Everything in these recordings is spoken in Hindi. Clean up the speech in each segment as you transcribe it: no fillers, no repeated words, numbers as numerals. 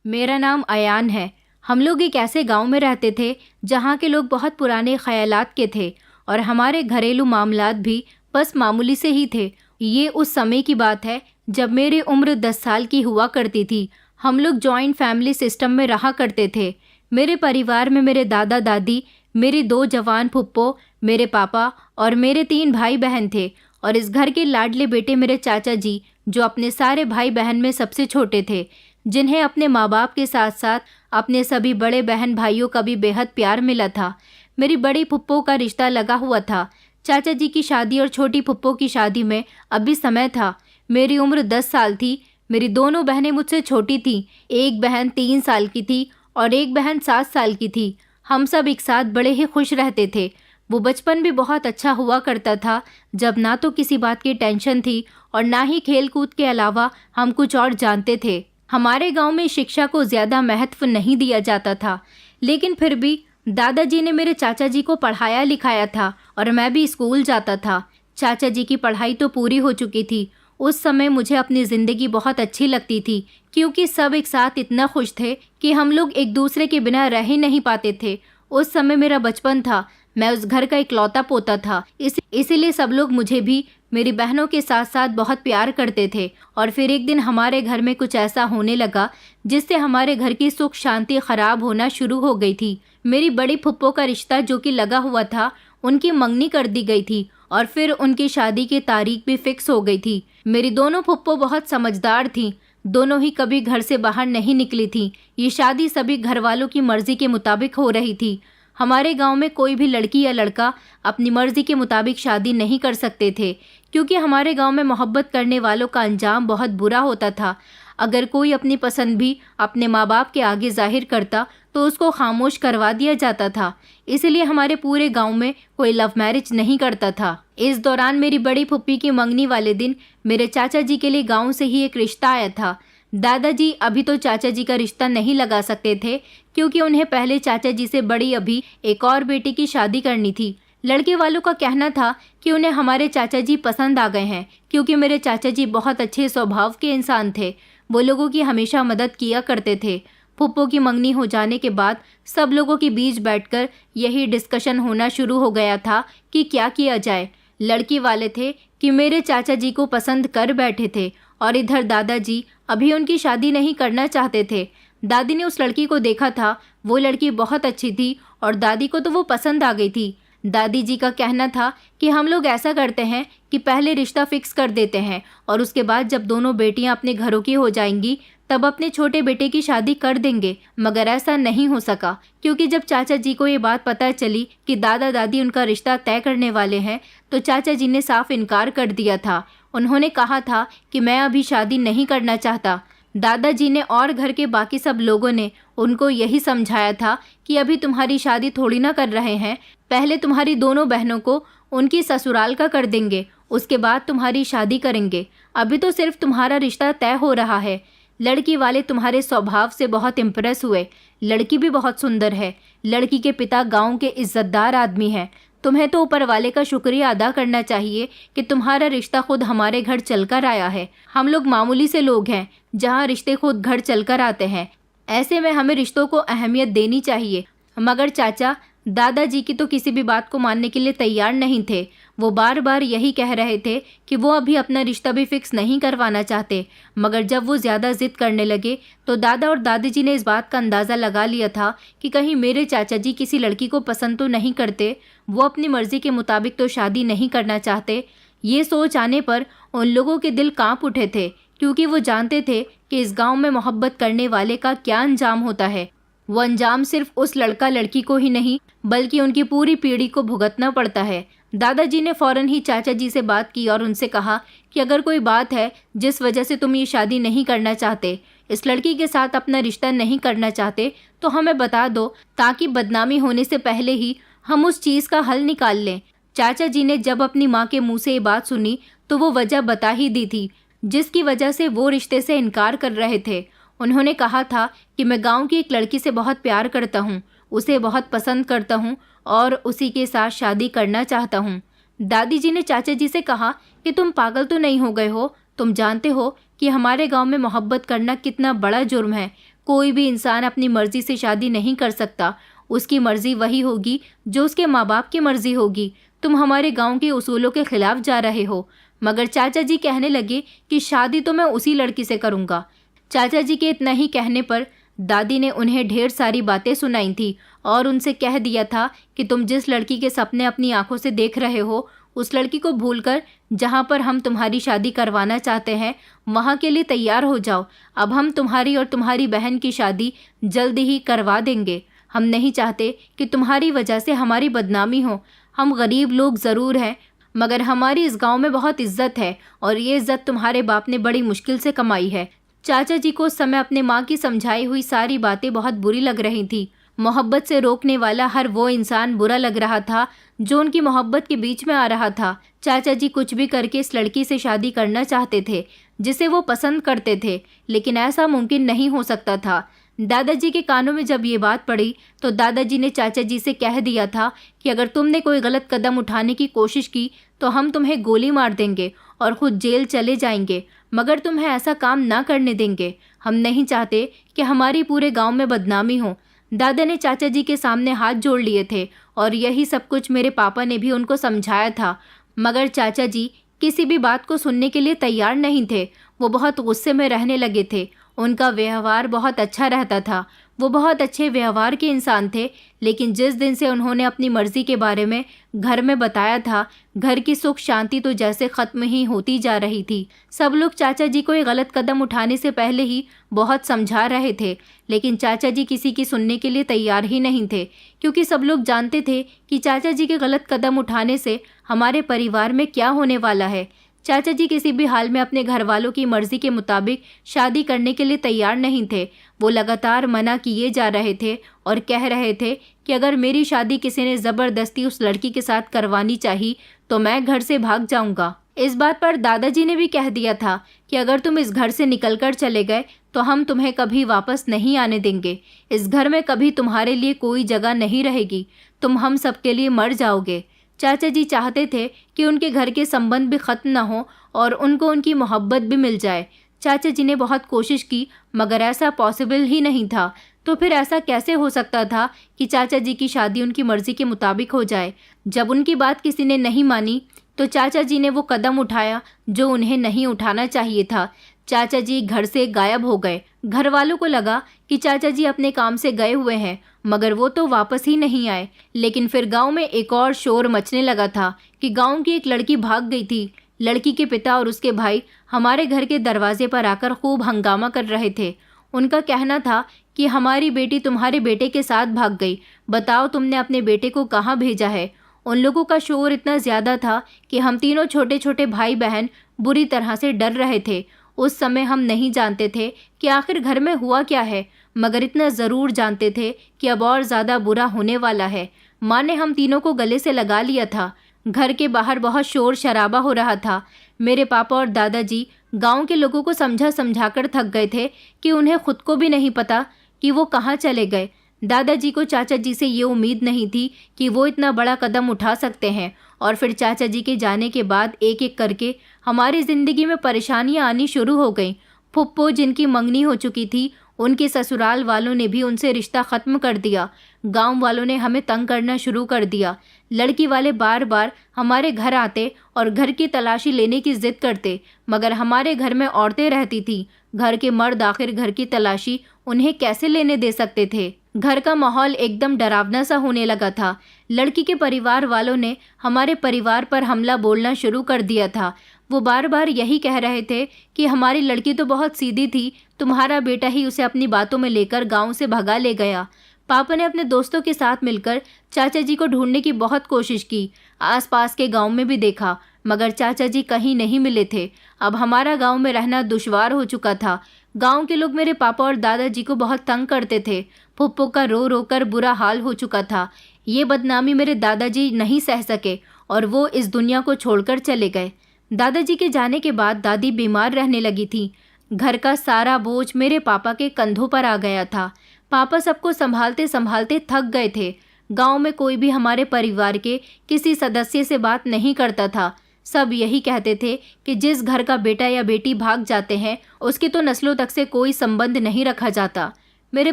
मेरा नाम अयान है। हम लोग एक ऐसे गांव में रहते थे जहां के लोग बहुत पुराने ख्यालात के थे और हमारे घरेलू मामलात भी बस मामूली से ही थे। ये उस समय की बात है जब मेरी उम्र 10 साल की हुआ करती थी। हम लोग जॉइंट फैमिली सिस्टम में रहा करते थे। मेरे परिवार में मेरे दादा दादी, मेरी 2 जवान फुप्पो, मेरे पापा और मेरे 3 भाई बहन थे। और इस घर के लाडले बेटे मेरे चाचा जी, जो अपने सारे भाई बहन में सबसे छोटे थे, जिन्हें अपने माँ बाप के साथ साथ अपने सभी बड़े बहन भाइयों का भी बेहद प्यार मिला था। मेरी बड़ी फुप्पो का रिश्ता लगा हुआ था। चाचा जी की शादी और छोटी फुप्पो की शादी में अभी समय था। मेरी उम्र 10 साल थी। मेरी दोनों बहनें मुझसे छोटी थीं। एक बहन 3 साल की थी और एक बहन 7 साल की थी। हम सब एक साथ बड़े ही खुश रहते थे। वो बचपन भी बहुत अच्छा हुआ करता था, जब ना तो किसी बात की टेंशन थी और ना ही खेल कूद के अलावा हम कुछ और जानते थे। हमारे गांव में शिक्षा को ज़्यादा महत्व नहीं दिया जाता था, लेकिन फिर भी दादाजी ने मेरे चाचा जी को पढ़ाया लिखाया था और मैं भी स्कूल जाता था। चाचा जी की पढ़ाई तो पूरी हो चुकी थी। उस समय मुझे अपनी ज़िंदगी बहुत अच्छी लगती थी, क्योंकि सब एक साथ इतना खुश थे कि हम लोग एक दूसरे के बिना रह ही नहीं पाते थे। उस समय मेरा बचपन था। मैं उस घर का इकलौता पोता था। इसीलिए सब लोग मुझे भी मेरी बहनों के साथ साथ बहुत प्यार करते थे। और फिर एक दिन हमारे घर में कुछ ऐसा होने लगा जिससे हमारे घर की सुख शांति खराब होना शुरू हो गई थी। मेरी बड़ी फुप्पो का रिश्ता जो कि लगा हुआ था, उनकी मंगनी कर दी गई थी और फिर उनकी शादी की तारीख भी फिक्स हो गई थी। मेरी दोनों फुप्पो बहुत समझदार थीं। दोनों ही कभी घर से बाहर नहीं निकली थीं। ये शादी सभी घर वालों की मर्जी के मुताबिक हो रही थी। हमारे गांव में कोई भी लड़की या लड़का अपनी मर्जी के मुताबिक शादी नहीं कर सकते थे, क्योंकि हमारे गांव में मोहब्बत करने वालों का अंजाम बहुत बुरा होता था। अगर कोई अपनी पसंद भी अपने माँ बाप के आगे जाहिर करता तो उसको खामोश करवा दिया जाता था। इसलिए हमारे पूरे गांव में कोई लव मैरिज नहीं करता था। इस दौरान मेरी बड़ी फुप्पी की मंगनी वाले दिन मेरे चाचा जी के लिए गाँव से ही एक रिश्ता आया था। दादाजी अभी तो चाचा जी का रिश्ता नहीं लगा सकते थे, क्योंकि उन्हें पहले चाचा जी से बड़ी अभी एक और बेटी की शादी करनी थी। लड़के वालों का कहना था कि उन्हें हमारे चाचा जी पसंद आ गए हैं, क्योंकि मेरे चाचा जी बहुत अच्छे स्वभाव के इंसान थे। वो लोगों की हमेशा मदद किया करते थे। फुप्पो की मंगनी हो जाने के बाद सब लोगों के बीच बैठकर यही डिस्कशन होना शुरू हो गया था कि क्या किया जाए। लड़की वाले थे कि मेरे चाचा जी को पसंद कर बैठे थे और इधर दादाजी अभी उनकी शादी नहीं करना चाहते थे। दादी ने उस लड़की को देखा था। वो लड़की बहुत अच्छी थी और दादी को तो वो पसंद आ गई थी। दादी जी का कहना था कि हम लोग ऐसा करते हैं कि पहले रिश्ता फिक्स कर देते हैं और उसके बाद जब दोनों बेटियां अपने घरों की हो जाएंगी तब अपने छोटे बेटे की शादी कर देंगे। मगर ऐसा नहीं हो सका, क्योंकि जब चाचा जी को ये बात पता चली कि दादा दादी उनका रिश्ता तय करने वाले हैं, तो चाचा जी ने साफ इनकार कर दिया था। उन्होंने कहा था कि मैं अभी शादी नहीं करना चाहता। दादाजी ने और घर के बाकी सब लोगों ने उनको यही समझाया था कि अभी तुम्हारी शादी थोड़ी ना कर रहे हैं, पहले तुम्हारी दोनों बहनों को उनकी ससुराल का कर देंगे, उसके बाद तुम्हारी शादी करेंगे। अभी तो सिर्फ तुम्हारा रिश्ता तय हो रहा है। लड़की वाले तुम्हारे स्वभाव से बहुत इम्प्रेस हुए। लड़की भी बहुत सुंदर है। लड़की के पिता गांव के इज्जतदार आदमी हैं। तुम्हें तो ऊपर वाले का शुक्रिया अदा करना चाहिए कि तुम्हारा रिश्ता खुद हमारे घर चलकर आया है। हम लोग मामूली से लोग हैं, जहाँ रिश्ते खुद घर चलकर आते हैं। ऐसे में हमें रिश्तों को अहमियत देनी चाहिए। मगर चाचा दादाजी की तो किसी भी बात को मानने के लिए तैयार नहीं थे। वो बार बार यही कह रहे थे कि वो अभी अपना रिश्ता भी फिक्स नहीं करवाना चाहते। मगर जब वो ज़्यादा जिद करने लगे तो दादा और दादी जी ने इस बात का अंदाज़ा लगा लिया था कि कहीं मेरे चाचा जी किसी लड़की को पसंद तो नहीं करते, वो अपनी मर्ज़ी के मुताबिक तो शादी नहीं करना चाहते। ये सोच आने पर उन लोगों के दिल कांप उठे थे, क्योंकि वो जानते थे कि इस गाँव में मोहब्बत करने वाले का क्या अंजाम होता है। वो अंजाम सिर्फ उस लड़का लड़की को ही नहीं, बल्कि उनकी पूरी पीढ़ी को भुगतना पड़ता है। दादाजी ने फौरन ही चाचा जी से बात की और उनसे कहा कि अगर कोई बात है जिस वजह से तुम ये शादी नहीं करना चाहते, इस लड़की के साथ अपना रिश्ता नहीं करना चाहते, तो हमें बता दो, ताकि बदनामी होने से पहले ही हम उस चीज़ का हल निकाल लें। चाचा जी ने जब अपनी माँ के मुँह से ये बात सुनी तो वो वजह बता ही दी थी जिसकी वजह से वो रिश्ते से इनकार कर रहे थे। उन्होंने कहा था कि मैं गांव की एक लड़की से बहुत प्यार करता हूं, उसे बहुत पसंद करता हूं और उसी के साथ शादी करना चाहता हूं। दादी जी ने चाचा जी से कहा कि तुम पागल तो नहीं हो गए हो? तुम जानते हो कि हमारे गांव में मोहब्बत करना कितना बड़ा जुर्म है। कोई भी इंसान अपनी मर्जी से शादी नहीं कर सकता। उसकी मर्जी वही होगी जो उसके माँ बाप की मर्जी होगी। तुम हमारे गांव के उसूलों के खिलाफ जा रहे हो। मगर चाचा जी कहने लगे कि शादी तो मैं उसी लड़की से करूँगा। चाचा जी के इतना ही कहने पर दादी ने उन्हें ढेर सारी बातें सुनाई थी और उनसे कह दिया था कि तुम जिस लड़की के सपने अपनी आंखों से देख रहे हो, उस लड़की को भूलकर जहाँ पर हम तुम्हारी शादी करवाना चाहते हैं वहाँ के लिए तैयार हो जाओ। अब हम तुम्हारी और तुम्हारी बहन की शादी जल्दी ही करवा देंगे। हम नहीं चाहते कि तुम्हारी वजह से हमारी बदनामी हो। हम गरीब लोग ज़रूर हैं, मगर हमारी इस गांव में बहुत इज्जत है और ये इज्जत तुम्हारे बाप ने बड़ी मुश्किल से कमाई है। चाचा जी को उस समय अपने माँ की समझाई हुई सारी बातें बहुत बुरी लग रही थी। मोहब्बत से रोकने वाला हर वो इंसान बुरा लग रहा था जो उनकी मोहब्बत के बीच में आ रहा था। चाचा जी कुछ भी करके इस लड़की से शादी करना चाहते थे जिसे वो पसंद करते थे, लेकिन ऐसा मुमकिन नहीं हो सकता था। दादाजी के कानों में जब ये बात पड़ी तो दादाजी ने चाचा जी से कह दिया था कि अगर तुमने कोई गलत कदम उठाने की कोशिश की तो हम तुम्हें गोली मार देंगे और खुद जेल चले जाएंगे, मगर तुम्हें ऐसा काम ना करने देंगे। हम नहीं चाहते कि हमारी पूरे गांव में बदनामी हो। दादा ने चाचा जी के सामने हाथ जोड़ लिए थे और यही सब कुछ मेरे पापा ने भी उनको समझाया था, मगर चाचा जी किसी भी बात को सुनने के लिए तैयार नहीं थे। वो बहुत गुस्से में रहने लगे थे। उनका व्यवहार बहुत अच्छा रहता था। वो बहुत अच्छे व्यवहार के इंसान थे, लेकिन जिस दिन से उन्होंने अपनी मर्जी के बारे में घर में बताया था, घर की सुख शांति तो जैसे ख़त्म ही होती जा रही थी। सब लोग चाचा जी को एक गलत कदम उठाने से पहले ही बहुत समझा रहे थे, लेकिन चाचा जी किसी की सुनने के लिए तैयार ही नहीं थे, क्योंकि सब लोग जानते थे कि चाचा जी के गलत कदम उठाने से हमारे परिवार में क्या होने वाला है। चाचा जी किसी भी हाल में अपने घर वालों की मर्जी के मुताबिक शादी करने के लिए तैयार नहीं थे। वो लगातार मना किए जा रहे थे और कह रहे थे कि अगर मेरी शादी किसी ने ज़बरदस्ती उस लड़की के साथ करवानी चाहिए तो मैं घर से भाग जाऊंगा। इस बात पर दादाजी ने भी कह दिया था कि अगर तुम इस घर से निकलकर चले गए तो हम तुम्हें कभी वापस नहीं आने देंगे। इस घर में कभी तुम्हारे लिए कोई जगह नहीं रहेगी। तुम हम सबके लिए मर जाओगे। चाचा जी चाहते थे कि उनके घर के संबंध भी ख़त्म न हो और उनको उनकी मोहब्बत भी मिल जाए। चाचा जी ने बहुत कोशिश की, मगर ऐसा पॉसिबल ही नहीं था। तो फिर ऐसा कैसे हो सकता था कि चाचा जी की शादी उनकी मर्ज़ी के मुताबिक हो जाए। जब उनकी बात किसी ने नहीं मानी तो चाचा जी ने वो कदम उठाया जो उन्हें नहीं उठाना चाहिए था। चाचा जी घर से गायब हो गए। घर वालों को लगा कि चाचा जी अपने काम से गए हुए हैं, मगर वो तो वापस ही नहीं आए। लेकिन फिर गांव में एक और शोर मचने लगा था कि गांव की एक लड़की भाग गई थी। लड़की के पिता और उसके भाई हमारे घर के दरवाजे पर आकर खूब हंगामा कर रहे थे। उनका कहना था कि हमारी बेटी तुम्हारे बेटे के साथ भाग गई, बताओ तुमने अपने बेटे को कहाँ भेजा है। उन लोगों का शोर इतना ज़्यादा था कि हम तीनों छोटे छोटे भाई बहन बुरी तरह से डर रहे थे। उस समय हम नहीं जानते थे कि आखिर घर में हुआ क्या है, मगर इतना ज़रूर जानते थे कि अब और ज़्यादा बुरा होने वाला है। माँ ने हम तीनों को गले से लगा लिया था। घर के बाहर बहुत शोर शराबा हो रहा था। मेरे पापा और दादाजी गांव के लोगों को समझा समझा कर थक गए थे कि उन्हें खुद को भी नहीं पता कि वो कहाँ चले गए। दादाजी को चाचा जी से ये उम्मीद नहीं थी कि वो इतना बड़ा कदम उठा सकते हैं। और फिर चाचा जी के जाने के बाद एक एक करके हमारी ज़िंदगी में परेशानियां आनी शुरू हो गईं। फुप्पो जिनकी मंगनी हो चुकी थी, उनके ससुराल वालों ने भी उनसे रिश्ता ख़त्म कर दिया। गांव वालों ने हमें तंग करना शुरू कर दिया। लड़की वाले बार बार हमारे घर आते और घर की तलाशी लेने की ज़िद करते, मगर हमारे घर में औरतें रहती थीं। घर के मर्द आखिर घर की तलाशी उन्हें कैसे लेने दे सकते थे। घर का माहौल एकदम डरावना सा होने लगा था। लड़की के परिवार वालों ने हमारे परिवार पर हमला बोलना शुरू कर दिया था। वो बार बार यही कह रहे थे कि हमारी लड़की तो बहुत सीधी थी, तुम्हारा बेटा ही उसे अपनी बातों में लेकर गांव से भगा ले गया। पापा ने अपने दोस्तों के साथ मिलकर चाचा जी को ढूंढने की बहुत कोशिश की। आसपास के गांव में भी देखा, मगर चाचा जी कहीं नहीं मिले थे। अब हमारा गांव में रहना दुश्वार हो चुका था। गांव के लोग मेरे पापा और दादाजी को बहुत तंग करते थे। फुप्पो का रो रो कर बुरा हाल हो चुका था। ये बदनामी मेरे दादाजी नहीं सह सके और वो इस दुनिया को छोड़कर चले गए। दादाजी के जाने के बाद दादी बीमार रहने लगी थी। घर का सारा बोझ मेरे पापा के कंधों पर आ गया था। पापा सबको संभालते संभालते थक गए थे। गांव में कोई भी हमारे परिवार के किसी सदस्य से बात नहीं करता था। सब यही कहते थे कि जिस घर का बेटा या बेटी भाग जाते हैं उसकी तो नस्लों तक से कोई संबंध नहीं रखा जाता। मेरे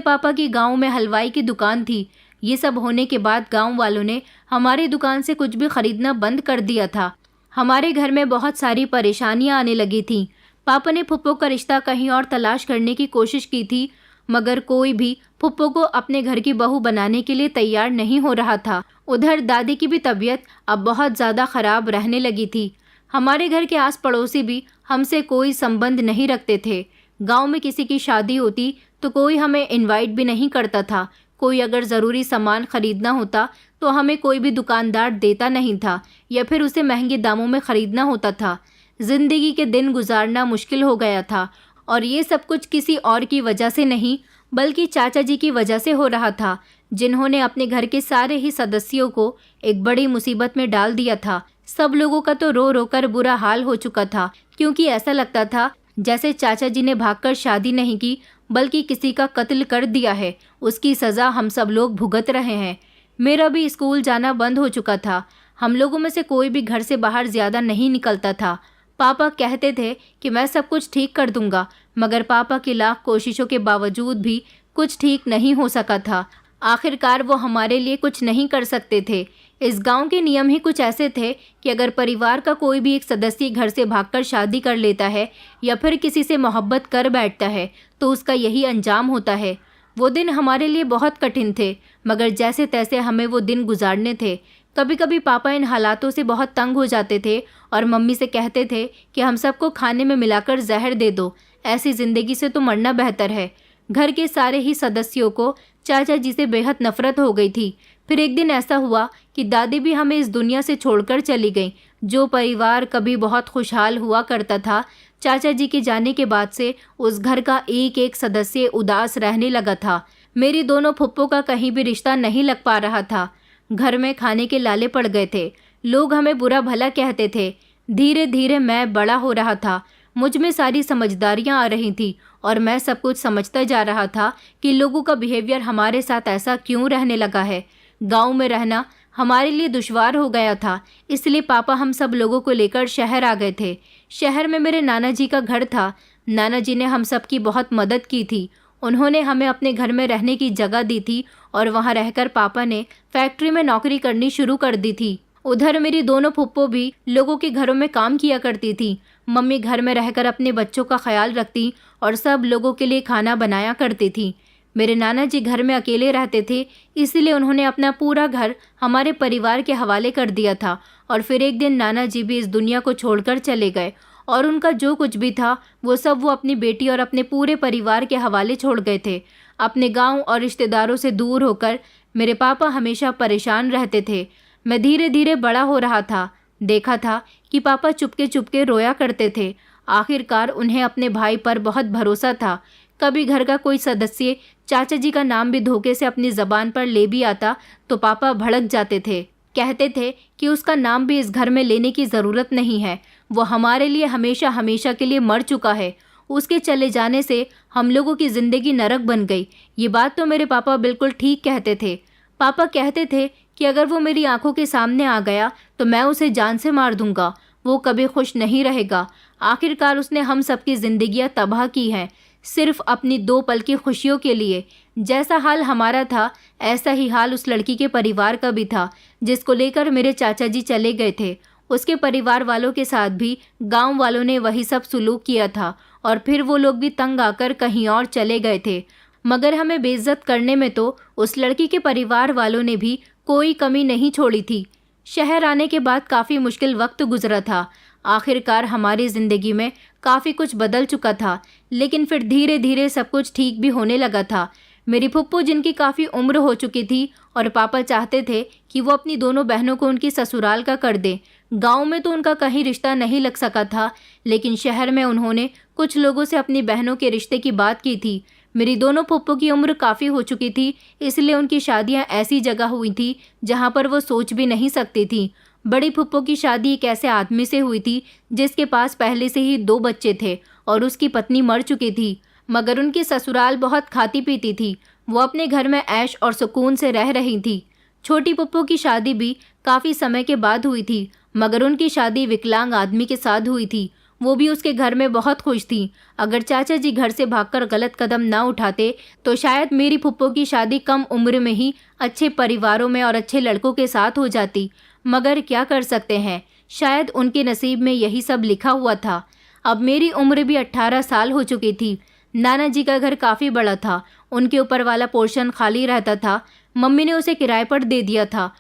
पापा की गांव में हलवाई की दुकान थी। ये सब होने के बाद गांव वालों ने हमारी दुकान से कुछ भी खरीदना बंद कर दिया था। हमारे घर में बहुत सारी परेशानियां आने लगी थीं। पापा ने फुप्पो का रिश्ता कहीं और तलाश करने की कोशिश की थी, मगर कोई भी फुप्पो को अपने घर की बहू बनाने के लिए तैयार नहीं हो रहा था। उधर दादी की भी तबीयत अब बहुत ज़्यादा ख़राब रहने लगी थी। हमारे घर के आस पड़ोसी भी हमसे कोई संबंध नहीं रखते थे। गांव में किसी की शादी होती तो कोई हमें इनवाइट भी नहीं करता था। कोई अगर ज़रूरी सामान ख़रीदना होता तो हमें कोई भी दुकानदार देता नहीं था, या फिर उसे महंगे दामों में ख़रीदना होता था। ज़िंदगी के दिन गुजारना मुश्किल हो गया था, और ये सब कुछ किसी और की वजह से नहीं बल्कि चाचा जी की वजह से हो रहा था, जिन्होंने अपने घर के सारे ही सदस्यों को एक बड़ी मुसीबत में डाल दिया था। सब लोगों का तो रो रो कर बुरा हाल हो चुका था, क्योंकि ऐसा लगता था जैसे चाचा जी ने भागकर शादी नहीं की बल्कि किसी का कत्ल कर दिया है। उसकी सज़ा हम सब लोग भुगत रहे हैं। मेरा भी स्कूल जाना बंद हो चुका था। हम लोगों में से कोई भी घर से बाहर ज़्यादा नहीं निकलता था। पापा कहते थे कि मैं सब कुछ ठीक कर दूंगा, मगर पापा की लाख कोशिशों के बावजूद भी कुछ ठीक नहीं हो सका था। आखिरकार वो हमारे लिए कुछ नहीं कर सकते थे। इस गांव के नियम ही कुछ ऐसे थे कि अगर परिवार का कोई भी एक सदस्य घर से भागकर शादी कर लेता है या फिर किसी से मोहब्बत कर बैठता है तो उसका यही अंजाम होता है। वो दिन हमारे लिए बहुत कठिन थे, मगर जैसे तैसे हमें वो दिन गुजारने थे। कभी कभी पापा इन हालातों से बहुत तंग हो जाते थे और मम्मी से कहते थे कि हम सबको खाने में मिलाकर जहर दे दो, ऐसी ज़िंदगी से तो मरना बेहतर है। घर के सारे ही सदस्यों को चाचा जी से बेहद नफरत हो गई थी। फिर एक दिन ऐसा हुआ कि दादी भी हमें इस दुनिया से छोड़कर चली गई। जो परिवार कभी बहुत खुशहाल हुआ करता था, चाचा जी के जाने के बाद से उस घर का एक एक सदस्य उदास रहने लगा था। मेरी दोनों फुप्पो का कहीं भी रिश्ता नहीं लग पा रहा था। घर में खाने के लाले पड़ गए थे। लोग हमें बुरा भला कहते थे। धीरे धीरे मैं बड़ा हो रहा था। मुझ में सारी समझदारियाँ आ रही थी और मैं सब कुछ समझता जा रहा था कि लोगों का बिहेवियर हमारे साथ ऐसा क्यों रहने लगा है। गांव में रहना हमारे लिए दुश्वार हो गया था, इसलिए पापा हम सब लोगों को लेकर शहर आ गए थे। शहर में मेरे नाना जी का घर था। नाना जी ने हम सब की बहुत मदद की थी। उन्होंने हमें अपने घर में रहने की जगह दी थी और वहाँ रहकर पापा ने फैक्ट्री में नौकरी करनी शुरू कर दी थी। उधर मेरी दोनों फुप्पो भी लोगों के घरों में काम किया करती थी। मम्मी घर में रहकर अपने बच्चों का ख्याल रखती और सब लोगों के लिए खाना बनाया करती थी। मेरे नाना जी घर में अकेले रहते थे, इसलिए उन्होंने अपना पूरा घर हमारे परिवार के हवाले कर दिया था। और फिर एक दिन नाना जी भी इस दुनिया को छोड़कर चले गए और उनका जो कुछ भी था वो सब वो अपनी बेटी और अपने पूरे परिवार के हवाले छोड़ गए थे। अपने गांव और रिश्तेदारों से दूर होकर मेरे पापा हमेशा परेशान रहते थे। मैं धीरे धीरे बड़ा हो रहा था। देखा था कि पापा चुपके चुपके रोया करते थे। आखिरकार उन्हें अपने भाई पर बहुत भरोसा था। कभी घर का कोई सदस्य चाचा जी का नाम भी धोखे से अपनी ज़बान पर ले भी आता तो पापा भड़क जाते थे। कहते थे कि उसका नाम भी इस घर में लेने की ज़रूरत नहीं है, वो हमारे लिए हमेशा हमेशा के लिए मर चुका है। उसके चले जाने से हम लोगों की ज़िंदगी नरक बन गई। ये बात तो मेरे पापा बिल्कुल ठीक कहते थे। पापा कहते थे कि अगर वो मेरी आंखों के सामने आ गया तो मैं उसे जान से मार दूंगा। वो कभी खुश नहीं रहेगा। आखिरकार उसने हम सबकी ज़िंदगियाँ तबाह की हैं, सिर्फ अपनी 2 पल की खुशियों के लिए। जैसा हाल हमारा था ऐसा ही हाल उस लड़की के परिवार का भी था, जिसको लेकर मेरे चाचा जी चले गए थे। उसके परिवार वालों के साथ भी गांव वालों ने वही सब सुलूक किया था और फिर वो लोग भी तंग आकर कहीं और चले गए थे। मगर हमें बेइज्जत करने में तो उस लड़की के परिवार वालों ने भी कोई कमी नहीं छोड़ी थी। शहर आने के बाद काफ़ी मुश्किल वक्त गुजरा था। आखिरकार हमारी ज़िंदगी में काफ़ी कुछ बदल चुका था, लेकिन फिर धीरे धीरे सब कुछ ठीक भी होने लगा था। मेरी फुप्पो जिनकी काफ़ी उम्र हो चुकी थी और पापा चाहते थे कि वो अपनी दोनों बहनों को उनकी ससुराल का कर दें। गांव में तो उनका कहीं रिश्ता नहीं लग सका था, लेकिन शहर में उन्होंने कुछ लोगों से अपनी बहनों के रिश्ते की बात की थी। मेरी दोनों फुप्पो की उम्र काफ़ी हो चुकी थी, इसलिए उनकी शादियां ऐसी जगह हुई थी जहां पर वो सोच भी नहीं सकती थी। बड़ी फुप्पो की शादी एक ऐसे आदमी से हुई थी जिसके पास पहले से ही 2 बच्चे थे और उसकी पत्नी मर चुकी थी, मगर उनकी ससुराल बहुत खाती पीती थी। वो अपने घर में ऐश और सुकून से रह रही थी। छोटी फुप्पो की शादी भी काफ़ी समय के बाद हुई थी, मगर उनकी शादी विकलांग आदमी के साथ हुई थी। वो भी उसके घर में बहुत खुश थी। अगर चाचा जी घर से भागकर गलत कदम ना उठाते तो शायद मेरी फुप्पो की शादी कम उम्र में ही अच्छे परिवारों में और अच्छे लड़कों के साथ हो जाती। मगर क्या कर सकते हैं, शायद उनके नसीब में यही सब लिखा हुआ था। अब मेरी उम्र भी 18 साल हो चुकी थी। नाना जी का घर काफ़ी बड़ा था। उनके ऊपर वाला पोर्शन खाली रहता था। मम्मी ने उसे किराए पर दे दिया था।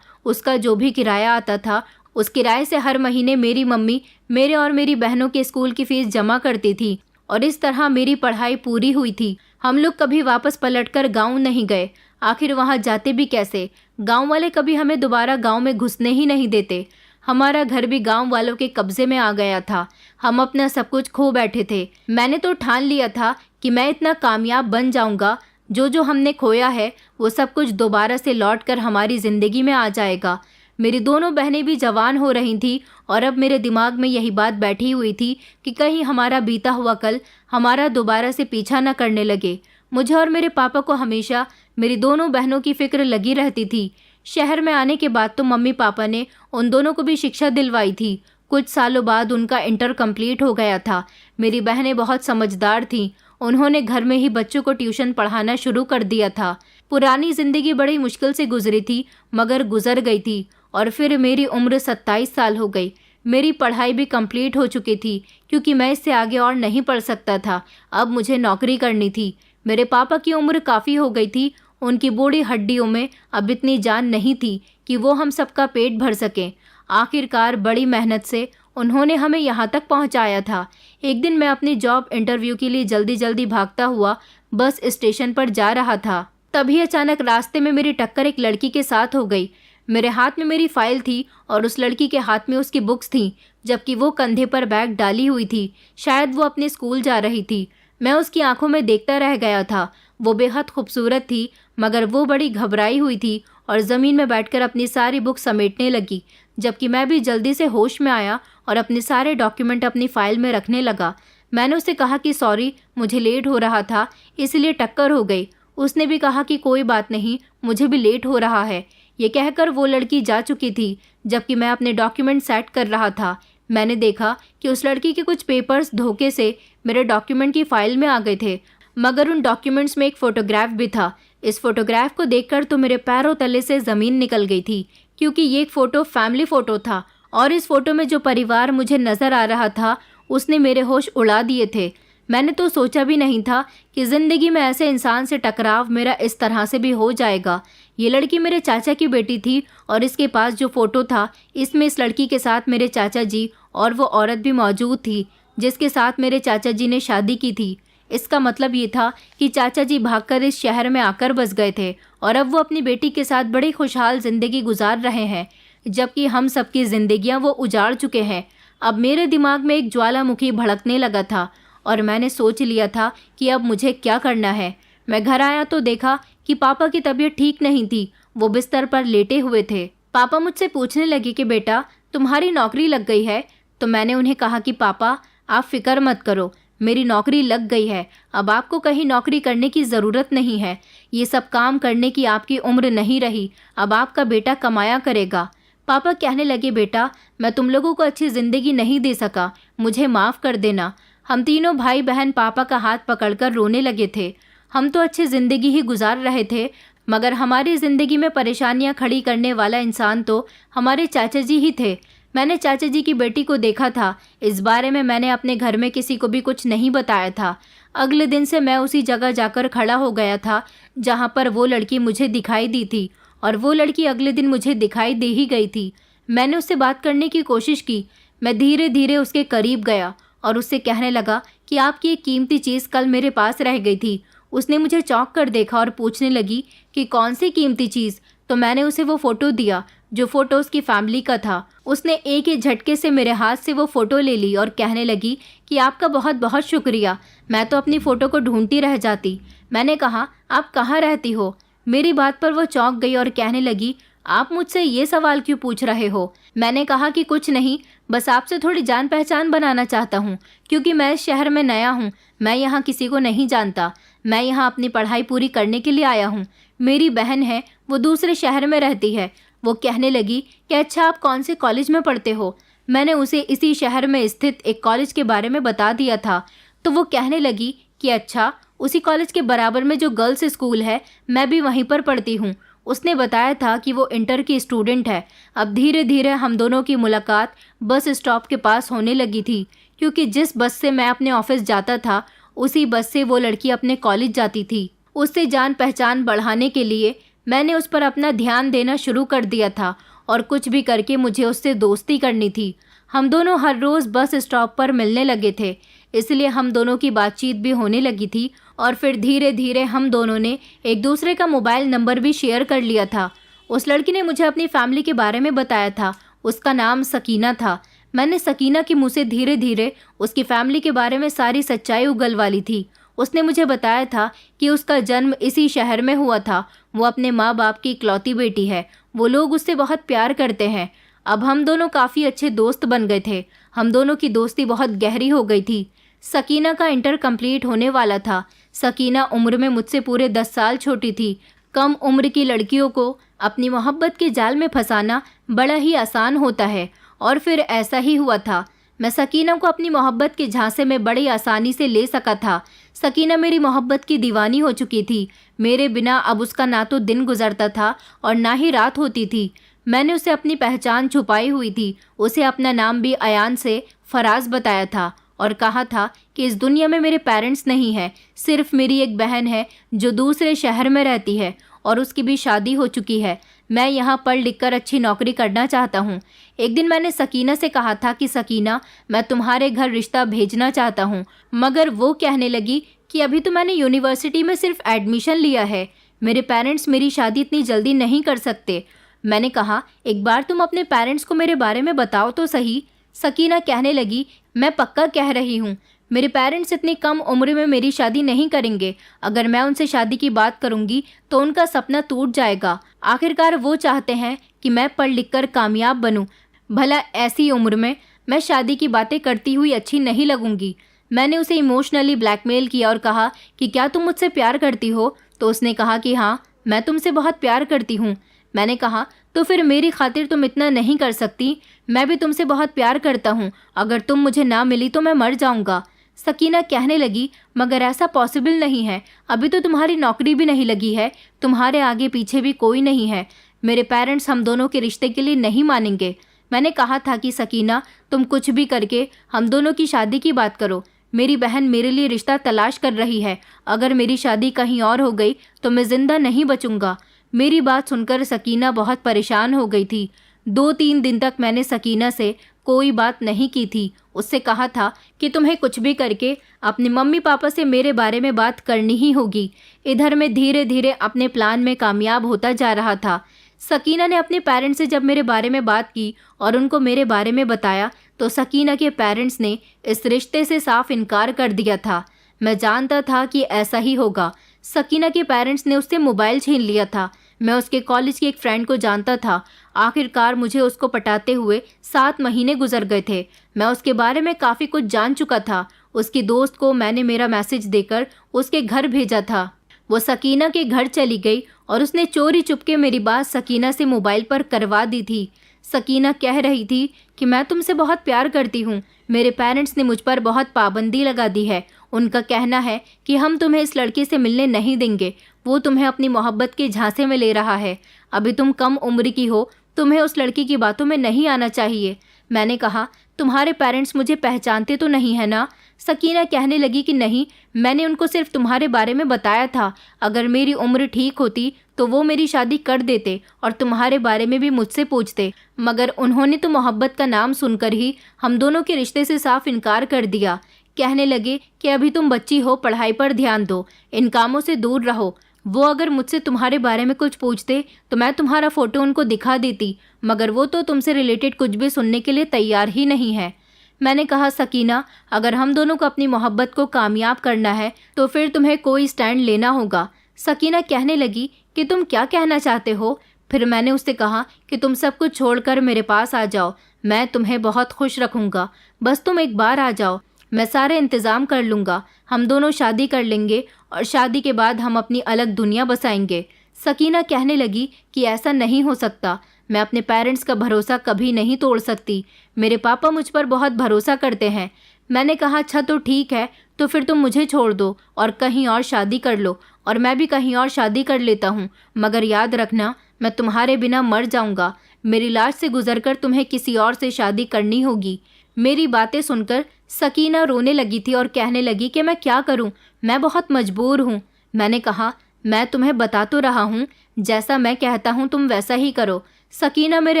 उसका जो भी किराया आता था उस किराए से हर महीने मेरी मम्मी मेरे और मेरी बहनों के स्कूल की फीस जमा करती थी और इस तरह मेरी पढ़ाई पूरी हुई थी। हम लोग कभी वापस पलटकर गांव नहीं गए। आखिर वहां जाते भी कैसे? गांव वाले कभी हमें दोबारा गांव में घुसने ही नहीं देते। हमारा घर भी गांव वालों के कब्जे में आ गया था। हम अपना सब कुछ खो बैठे थे। मैंने तो ठान लिया था कि मैं इतना कामयाब बन जाऊंगा, जो हमने खोया है वो सब कुछ दोबारा से लौट कर हमारी ज़िंदगी में आ जाएगा। मेरी दोनों बहनें भी जवान हो रही थीं और अब मेरे दिमाग में यही बात बैठी हुई थी कि कहीं हमारा बीता हुआ कल हमारा दोबारा से पीछा न करने लगे। मुझे और मेरे पापा को हमेशा मेरी दोनों बहनों की फिक्र लगी रहती थी। शहर में आने के बाद तो मम्मी पापा ने उन दोनों को भी शिक्षा दिलवाई थी। कुछ सालों बाद उनका इंटर कंप्लीट हो गया था। मेरी बहनें बहुत समझदार थीं। उन्होंने घर में ही बच्चों को ट्यूशन पढ़ाना शुरू कर दिया था। पुरानी ज़िंदगी बड़ी मुश्किल से गुजरी थी मगर गुजर गई थी। और फिर मेरी उम्र 27 साल हो गई। मेरी पढ़ाई भी कंप्लीट हो चुकी थी क्योंकि मैं इससे आगे और नहीं पढ़ सकता था। अब मुझे नौकरी करनी थी। मेरे पापा की उम्र काफ़ी हो गई थी। उनकी बूढ़ी हड्डियों में अब इतनी जान नहीं थी कि वो हम सबका पेट भर सकें। आखिरकार बड़ी मेहनत से उन्होंने हमें यहाँ तक पहुँचाया था। एक दिन मैं अपनी जॉब इंटरव्यू के लिए जल्दी जल्दी भागता हुआ बस स्टेशन पर जा रहा था। तभी अचानक रास्ते में मेरी टक्कर एक लड़की के साथ हो गई। मेरे हाथ में मेरी फाइल थी और उस लड़की के हाथ में उसकी बुक्स थीं, जबकि वो कंधे पर बैग डाली हुई थी। शायद वो अपने स्कूल जा रही थी। मैं उसकी आंखों में देखता रह गया था। वो बेहद खूबसूरत थी मगर वो बड़ी घबराई हुई थी और ज़मीन में बैठकर अपनी सारी बुक समेटने लगी, जबकि मैं भी जल्दी से होश में आया और अपने सारे डॉक्यूमेंट अपनी फ़ाइल में रखने लगा। मैंने उसे कहा कि सॉरी, मुझे लेट हो रहा था इसलिए टक्कर हो गई। उसने भी कहा कि कोई बात नहीं, मुझे भी लेट हो रहा है। ये कहकर वो लड़की जा चुकी थी। जबकि मैं अपने डॉक्यूमेंट सेट कर रहा था, मैंने देखा कि उस लड़की के कुछ पेपर्स धोखे से मेरे डॉक्यूमेंट की फाइल में आ गए थे, मगर उन डॉक्यूमेंट्स में एक फ़ोटोग्राफ भी था। इस फोटोग्राफ को देखकर तो मेरे पैरों तले से ज़मीन निकल गई थी, क्योंकि ये एक फ़ोटो फैमिली फ़ोटो था और इस फ़ोटो में जो परिवार मुझे नज़र आ रहा था उसने मेरे होश उड़ा दिए थे। मैंने तो सोचा भी नहीं था कि ज़िंदगी में ऐसे इंसान से टकराव मेरा इस तरह से भी हो जाएगा। ये लड़की मेरे चाचा की बेटी थी और इसके पास जो फ़ोटो था इसमें इस लड़की के साथ मेरे चाचा जी और वो औरत भी मौजूद थी जिसके साथ मेरे चाचा जी ने शादी की थी। इसका मतलब ये था कि चाचा जी भागकर इस शहर में आकर बस गए थे और अब वो अपनी बेटी के साथ बड़ी खुशहाल ज़िंदगी गुजार रहे हैं, जबकि हम सबकी ज़िंदगियां वो उजाड़ चुके हैं। अब मेरे दिमाग में एक ज्वालामुखी भड़कने लगा था और मैंने सोच लिया था कि अब मुझे क्या करना है। मैं घर आया तो देखा कि पापा की तबीयत ठीक नहीं थी। वो बिस्तर पर लेटे हुए थे। पापा मुझसे पूछने लगे कि बेटा, तुम्हारी नौकरी लग गई है? तो मैंने उन्हें कहा कि पापा, आप फिक्र मत करो, मेरी नौकरी लग गई है। अब आपको कहीं नौकरी करने की ज़रूरत नहीं है। ये सब काम करने की आपकी उम्र नहीं रही। अब आपका बेटा कमाया करेगा। पापा कहने लगे, बेटा, मैं तुम लोगों को अच्छी ज़िंदगी नहीं दे सका, मुझे माफ़ कर देना। हम तीनों भाई बहन पापा का हाथ पकड़कर रोने लगे थे। हम तो अच्छी ज़िंदगी ही गुजार रहे थे, मगर हमारी ज़िंदगी में परेशानियां खड़ी करने वाला इंसान तो हमारे चाचा जी ही थे। मैंने चाचा जी की बेटी को देखा था। इस बारे में मैंने अपने घर में किसी को भी कुछ नहीं बताया था। अगले दिन से मैं उसी जगह जाकर खड़ा हो गया था जहां पर वो लड़की मुझे दिखाई दी थी, और वो लड़की अगले दिन मुझे दिखाई दे ही गई थी। मैंने उससे बात करने की कोशिश की। मैं धीरे धीरे उसके करीब गया और उससे कहने लगा कि आपकी एक कीमती चीज़ कल मेरे पास रह गई थी। उसने मुझे चौंक कर देखा और पूछने लगी कि कौन सी कीमती चीज़? तो मैंने उसे वो फ़ोटो दिया जो फ़ोटो उसकी फैमिली का था। उसने एक ही झटके से मेरे हाथ से वो फ़ोटो ले ली और कहने लगी कि आपका बहुत बहुत शुक्रिया, मैं तो अपनी फ़ोटो को ढूंढती रह जाती। मैंने कहा, आप कहाँ रहती हो? मेरी बात पर वो चौंक गई और कहने लगी, आप मुझसे ये सवाल क्यों पूछ रहे हो? मैंने कहा कि कुछ नहीं, बस आपसे थोड़ी जान पहचान बनाना चाहता हूँ, क्योंकि मैं इस शहर में नया हूँ। मैं यहाँ किसी को नहीं जानता। मैं यहाँ अपनी पढ़ाई पूरी करने के लिए आया हूँ। मेरी बहन है, वो दूसरे शहर में रहती है। वो कहने लगी कि अच्छा, आप कौन से कॉलेज में पढ़ते हो। मैंने उसे इसी शहर में स्थित एक कॉलेज के बारे में बता दिया था। तो वो कहने लगी कि अच्छा, उसी कॉलेज के बराबर में जो गर्ल्स स्कूल है, मैं भी वहीं पर पढ़ती हूँ। उसने बताया था कि वो इंटर की स्टूडेंट है। अब धीरे धीरे हम दोनों की मुलाकात बस स्टॉप के पास होने लगी थी, क्योंकि जिस बस से मैं अपने ऑफिस जाता था उसी बस से वो लड़की अपने कॉलेज जाती थी। उससे जान पहचान बढ़ाने के लिए मैंने उस पर अपना ध्यान देना शुरू कर दिया था और कुछ भी करके मुझे उससे दोस्ती करनी थी। हम दोनों हर रोज़ बस स्टॉप पर मिलने लगे थे, इसलिए हम दोनों की बातचीत भी होने लगी थी और फिर धीरे धीरे हम दोनों ने एक दूसरे का मोबाइल नंबर भी शेयर कर लिया था। उस लड़की ने मुझे अपनी फैमिली के बारे में बताया था। उसका नाम सकीना था। मैंने सकीना के मुंह से धीरे धीरे उसकी फैमिली के बारे में सारी सच्चाई उगलवा ली थी। उसने मुझे बताया था कि उसका जन्म इसी शहर में हुआ था। वो अपने माँ बाप की इकलौती बेटी है। वो लोग उससे बहुत प्यार करते हैं। अब हम दोनों काफ़ी अच्छे दोस्त बन गए थे। हम दोनों की दोस्ती बहुत गहरी हो गई थी। सकीना का इंटर कंप्लीट होने वाला था। सकीना उम्र में मुझसे पूरे 10 साल छोटी थी। कम उम्र की लड़कियों को अपनी मोहब्बत के जाल में फंसाना बड़ा ही आसान होता है, और फिर ऐसा ही हुआ था। मैं सकीना को अपनी मोहब्बत के झांसे में बड़ी आसानी से ले सका था। सकीना मेरी मोहब्बत की दीवानी हो चुकी थी। मेरे बिना अब उसका ना तो दिन गुजरता था और ना ही रात होती थी। मैंने उसे अपनी पहचान छुपाई हुई थी। उसे अपना नाम भी अयान से फराज बताया था और कहा था कि इस दुनिया में मेरे पेरेंट्स नहीं हैं, सिर्फ मेरी एक बहन है जो दूसरे शहर में रहती है और उसकी भी शादी हो चुकी है। मैं यहाँ पढ़ लिख कर अच्छी नौकरी करना चाहता हूँ। एक दिन मैंने सकीना से कहा था कि सकीना, मैं तुम्हारे घर रिश्ता भेजना चाहता हूँ, मगर वो कहने लगी कि अभी तो मैंने यूनिवर्सिटी में सिर्फ एडमिशन लिया है, मेरे पेरेंट्स मेरी शादी इतनी जल्दी नहीं कर सकते। मैंने कहा, एक बार तुम अपने पेरेंट्स को मेरे बारे में बताओ तो सही। सकीना कहने लगी, मैं पक्का कह रही हूँ, मेरे पेरेंट्स इतनी कम उम्र में मेरी शादी नहीं करेंगे। अगर मैं उनसे शादी की बात करूँगी तो उनका सपना टूट जाएगा। आखिरकार वो चाहते हैं कि मैं पढ़ लिख कर कामयाब बनूँ। भला ऐसी उम्र में मैं शादी की बातें करती हुई अच्छी नहीं लगूंगी। मैंने उसे इमोशनली ब्लैकमेल किया और कहा कि क्या तुम मुझसे प्यार करती हो? तो उसने कहा कि हाँ, मैं तुमसे बहुत प्यार करती हूँ। मैंने कहा, तो फिर मेरी खातिर तुम इतना नहीं कर सकती? मैं भी तुमसे बहुत प्यार करता हूँ। अगर तुम मुझे ना मिली तो मैं मर जाऊँगा। सकीना कहने लगी, मगर ऐसा पॉसिबल नहीं है। अभी तो तुम्हारी नौकरी भी नहीं लगी है, तुम्हारे आगे पीछे भी कोई नहीं है। मेरे पेरेंट्स हम दोनों के रिश्ते के लिए नहीं मानेंगे। मैंने कहा था कि सकीना, तुम कुछ भी करके हम दोनों की शादी की बात करो। मेरी बहन मेरे लिए रिश्ता तलाश कर रही है। अगर मेरी शादी कहीं और हो गई तो मैं जिंदा नहीं बचूंगा। मेरी बात सुनकर सकीना बहुत परेशान हो गई थी। 2-3 दिन तक मैंने सकीना से कोई बात नहीं की थी। उससे कहा था कि तुम्हें कुछ भी करके अपने मम्मी पापा से मेरे बारे में बात करनी ही होगी। इधर मैं धीरे धीरे अपने प्लान में कामयाब होता जा रहा था। सकीना ने अपने पेरेंट्स से जब मेरे बारे में बात की और उनको मेरे बारे में बताया तो सकीना के पेरेंट्स ने इस रिश्ते से साफ इनकार कर दिया था। मैं जानता था कि ऐसा ही होगा। सकीना के पेरेंट्स ने उससे मोबाइल छीन लिया था। मैं उसके कॉलेज की एक फ्रेंड को जानता था। आखिरकार मुझे उसको पटाते हुए 7 महीने गुजर गए थे। मैं उसके बारे में काफ़ी कुछ जान चुका था। उसकी दोस्त को मैंने मेरा मैसेज देकर उसके घर भेजा था। वो सकीना के घर चली गई और उसने चोरी चुपके मेरी बात सकीना से मोबाइल पर करवा दी थी। सकीना कह रही थी कि मैं तुमसे बहुत प्यार करती हूँ। मेरे पेरेंट्स ने मुझ पर बहुत पाबंदी लगा दी है। उनका कहना है कि हम तुम्हें इस लड़के से मिलने नहीं देंगे। वो तुम्हें अपनी मोहब्बत के झांसे में ले रहा है। अभी तुम कम उम्र की हो, तुम्हें उस लड़की की बातों में नहीं आना चाहिए। मैंने कहा, तुम्हारे पेरेंट्स मुझे पहचानते तो नहीं है ना? सकीना कहने लगी कि नहीं, मैंने उनको सिर्फ तुम्हारे बारे में बताया था। अगर मेरी उम्र ठीक होती तो वो मेरी शादी कर देते और तुम्हारे बारे में भी मुझसे पूछते, मगर उन्होंने तो मोहब्बत का नाम सुनकर ही हम दोनों के रिश्ते से साफ इनकार कर दिया। कहने लगे कि अभी तुम बच्ची हो, पढ़ाई पर ध्यान दो, इन कामों से दूर रहो। वो अगर मुझसे तुम्हारे बारे में कुछ पूछते तो मैं तुम्हारा फ़ोटो उनको दिखा देती, मगर वो तो तुमसे रिलेटेड कुछ भी सुनने के लिए तैयार ही नहीं है। मैंने कहा, सकीना, अगर हम दोनों को अपनी मोहब्बत को कामयाब करना है तो फिर तुम्हें कोई स्टैंड लेना होगा। सकीना कहने लगी कि तुम क्या कहना चाहते हो? फिर मैंने उससे कहा कि तुम सब कुछ छोड़कर मेरे पास आ जाओ, मैं तुम्हें बहुत खुश रखूँगा। बस तुम एक बार आ जाओ, मैं सारे इंतज़ाम कर लूँगा। हम दोनों शादी कर लेंगे और शादी के बाद हम अपनी अलग दुनिया बसाएंगे। सकीना कहने लगी कि ऐसा नहीं हो सकता, मैं अपने पेरेंट्स का भरोसा कभी नहीं तोड़ सकती। मेरे पापा मुझ पर बहुत भरोसा करते हैं। मैंने कहा अच्छा तो ठीक है, तो फिर तुम मुझे छोड़ दो और कहीं और शादी कर लो और मैं भी कहीं और शादी कर लेता हूँ, मगर याद रखना मैं तुम्हारे बिना मर जाऊँगा। मेरी लाश से गुजरकर तुम्हें किसी और से शादी करनी होगी। मेरी बातें सुनकर सकीना रोने लगी थी और कहने लगी कि मैं क्या करूं, मैं बहुत मजबूर हूं। मैंने कहा मैं तुम्हें बता तो रहा हूं, जैसा मैं कहता हूं तुम वैसा ही करो। सकीना मेरे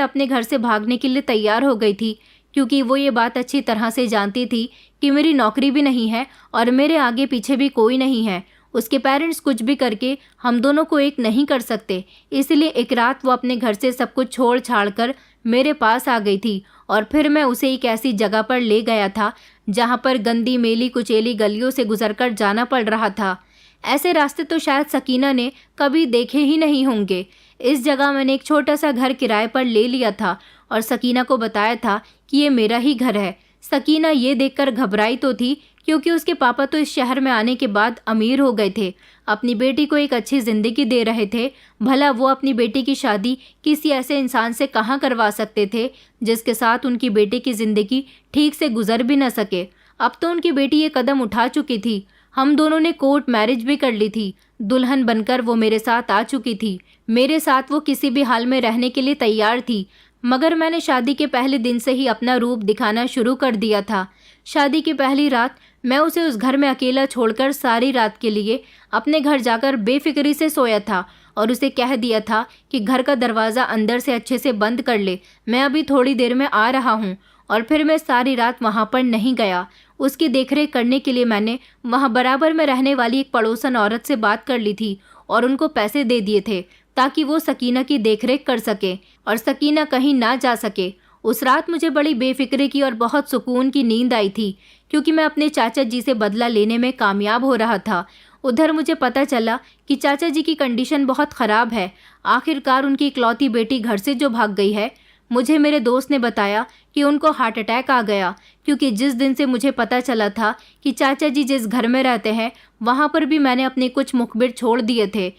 अपने घर से भागने के लिए तैयार हो गई थी, क्योंकि वो ये बात अच्छी तरह से जानती थी कि मेरी नौकरी भी नहीं है और मेरे आगे पीछे भी कोई नहीं है। उसके पेरेंट्स कुछ भी करके हम दोनों को एक नहीं कर सकते, इसलिए एक रात वो अपने घर से सब कुछ छोड़ छाड़ कर मेरे पास आ गई थी और फिर मैं उसे एक ऐसी जगह पर ले गया था जहाँ पर गंदी मेली कुचेली गलियों से गुजरकर जाना पड़ रहा था। ऐसे रास्ते तो शायद सकीना ने कभी देखे ही नहीं होंगे। इस जगह मैंने एक छोटा सा घर किराए पर ले लिया था और सकीना को बताया था कि ये मेरा ही घर है। सकीना ये देखकर घबराई तो थी, क्योंकि उसके पापा तो इस शहर में आने के बाद अमीर हो गए थे, अपनी बेटी को एक अच्छी ज़िंदगी दे रहे थे। भला वो अपनी बेटी की शादी किसी ऐसे इंसान से कहाँ करवा सकते थे जिसके साथ उनकी बेटी की ज़िंदगी ठीक से गुजर भी न सके। अब तो उनकी बेटी ये कदम उठा चुकी थी। हम दोनों ने कोर्ट मैरिज भी कर ली थी। दुल्हन बनकर वो मेरे साथ आ चुकी थी। मेरे साथ वो किसी भी हाल में रहने के लिए तैयार थी, मगर मैंने शादी के पहले दिन से ही अपना रूप दिखाना शुरू कर दिया था। शादी की पहली रात मैं उसे उस घर में अकेला छोड़कर सारी रात के लिए अपने घर जाकर बेफिक्री से सोया था और उसे कह दिया था कि घर का दरवाज़ा अंदर से अच्छे से बंद कर ले, मैं अभी थोड़ी देर में आ रहा हूँ। और फिर मैं सारी रात वहाँ पर नहीं गया। उसकी देखरेख करने के लिए मैंने वहाँ बराबर में रहने वाली एक पड़ोसन औरत से बात कर ली थी और उनको पैसे दे दिए थे ताकि वो सकीना की देखरेख कर सके और सकीना कहीं ना जा सके। उस रात मुझे बड़ी बेफिक्री की और बहुत सुकून की नींद आई थी, क्योंकि मैं अपने चाचा जी से बदला लेने में कामयाब हो रहा था। उधर मुझे पता चला कि चाचा जी की कंडीशन बहुत ख़राब है। आखिरकार उनकी इकलौती बेटी घर से जो भाग गई है। मुझे मेरे दोस्त ने बताया कि उनको हार्ट अटैक आ गया, क्योंकि जिस दिन से मुझे पता चला था कि चाचा जी जिस घर में रहते हैं वहाँ पर भी मैंने अपने कुछ मुखबिर छोड़ दिए थे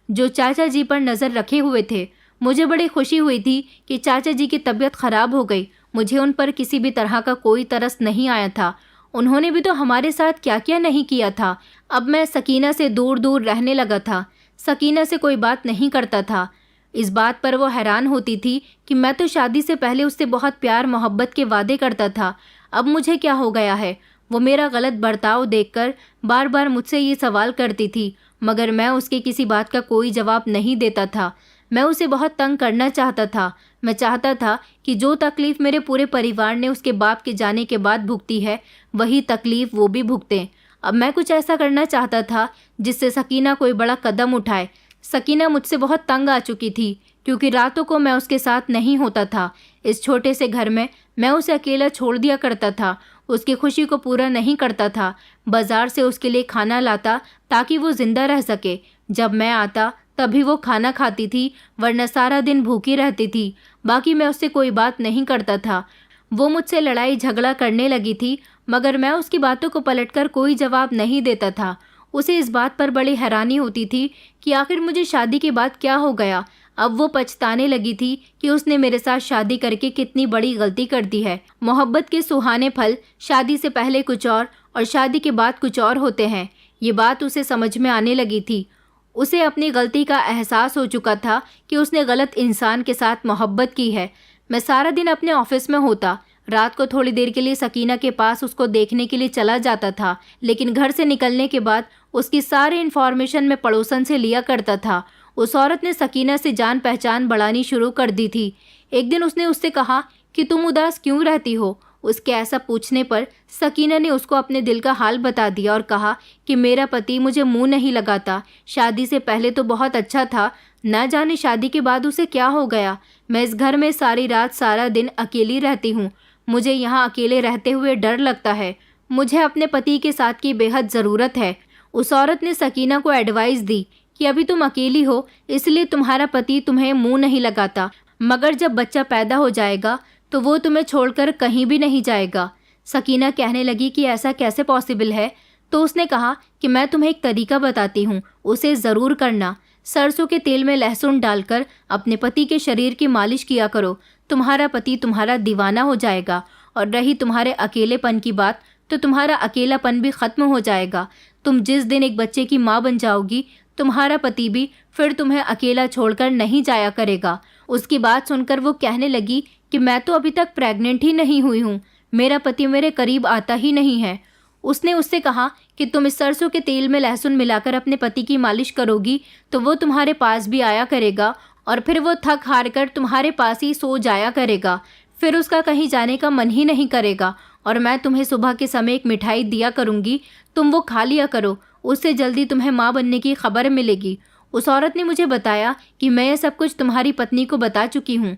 जो चाचा जी पर नज़र रखे हुए थे। मुझे बड़ी खुशी हुई थी कि चाचा जी की तबीयत ख़राब हो गई। मुझे उन पर किसी भी तरह का कोई तरस नहीं आया था। उन्होंने भी तो हमारे साथ क्या क्या नहीं किया था। अब मैं सकीना से दूर दूर रहने लगा था, सकीना से कोई बात नहीं करता था। इस बात पर वो हैरान होती थी कि मैं तो शादी से पहले उससे बहुत प्यार मोहब्बत के वादे करता था, अब मुझे क्या हो गया है। वो मेरा गलत बर्ताव देखकर बार बार मुझसे ये सवाल करती थी, मगर मैं उसके किसी बात का कोई जवाब नहीं देता था। मैं उसे बहुत तंग करना चाहता था। मैं चाहता था कि जो तकलीफ़ मेरे पूरे परिवार ने उसके बाप के जाने के बाद भुगती है, वही तकलीफ़ वो भी भुगतें। अब मैं कुछ ऐसा करना चाहता था जिससे सकीना कोई बड़ा कदम उठाए। सकीना मुझसे बहुत तंग आ चुकी थी, क्योंकि रातों को मैं उसके साथ नहीं होता था। इस छोटे से घर में मैं उसे अकेला छोड़ दिया करता था, उसकी खुशी को पूरा नहीं करता था। बाज़ार से उसके लिए खाना लाता ताकि वो ज़िंदा रह सके। जब मैं आता तभी वो खाना खाती थी, वरना सारा दिन भूखी रहती थी। बाकी मैं उससे कोई बात नहीं करता था। वो मुझसे लड़ाई झगड़ा करने लगी थी, मगर मैं उसकी बातों को पलटकर कोई जवाब नहीं देता था। उसे इस बात पर बड़ी हैरानी होती थी कि आखिर मुझे शादी के बाद क्या हो गया। अब वो पछताने लगी थी कि उसने मेरे साथ शादी करके कितनी बड़ी गलती कर दी है। मोहब्बत के सुहाने फल शादी से पहले कुछ और शादी के बाद कुछ और होते हैं। ये बात उसे समझ में आने लगी थी। उसे अपनी गलती का एहसास हो चुका था कि उसने गलत इंसान के साथ मोहब्बत की है। मैं सारा दिन अपने ऑफिस में होता, रात को थोड़ी देर के लिए सकीना के पास उसको देखने के लिए चला जाता था, लेकिन घर से निकलने के बाद उसकी सारी इन्फॉर्मेशन मैं पड़ोसन से लिया करता था। उस औरत ने सकीना से जान पहचान बढ़ानी शुरू कर दी थी। एक दिन उसने उससे कहा कि तुम उदास क्यों रहती हो। उसके ऐसा पूछने पर सकीना ने उसको अपने दिल का हाल बता दिया और कहा कि मेरा पति मुझे मुंह नहीं लगाता। शादी से पहले तो बहुत अच्छा था, ना जाने शादी के बाद उसे क्या हो गया। मैं इस घर में सारी रात सारा दिन अकेली रहती हूँ। मुझे यहाँ अकेले रहते हुए डर लगता है। मुझे अपने पति के साथ की बेहद ज़रूरत है। उस औरत ने सकीना को एडवाइस दी कि अभी तुम अकेली हो, इसलिए तुम्हारा पति तुम्हें मुंह नहीं लगाता, मगर जब बच्चा पैदा हो जाएगा तो वो तुम्हें छोड़कर कहीं भी नहीं जाएगा। सकीना कहने लगी कि ऐसा कैसे पॉसिबल है। तो उसने कहा कि मैं तुम्हें एक तरीका बताती हूँ, उसे ज़रूर करना। सरसों के तेल में लहसुन डालकर अपने पति के शरीर की मालिश किया करो। तुम्हारा पति तुम्हारा दीवाना हो जाएगा। और रही तुम्हारे अकेलेपन की बात, तो तुम्हारा अकेलापन भी ख़त्म हो जाएगा। तुम जिस दिन एक बच्चे की माँ बन जाओगी, तुम्हारा पति भी फिर तुम्हें अकेला छोड़कर नहीं जाया करेगा। उसकी बात सुनकर वो कहने लगी कि मैं तो अभी तक प्रेग्नेंट ही नहीं हुई हूँ, मेरा पति मेरे करीब आता ही नहीं है। उसने उससे कहा कि तुम इस सरसों के तेल में लहसुन मिलाकर अपने पति की मालिश करोगी तो वो तुम्हारे पास भी आया करेगा और फिर वो थक हार कर तुम्हारे पास ही सो जाया करेगा। फिर उसका कहीं जाने का मन ही नहीं करेगा और मैं तुम्हें सुबह के समय एक मिठाई दिया करूँगी, तुम वो खा लिया करो, उससे जल्दी तुम्हें माँ बनने की खबर मिलेगी। उस औरत ने मुझे बताया कि मैं ये सब कुछ तुम्हारी पत्नी को बता चुकी हूँ।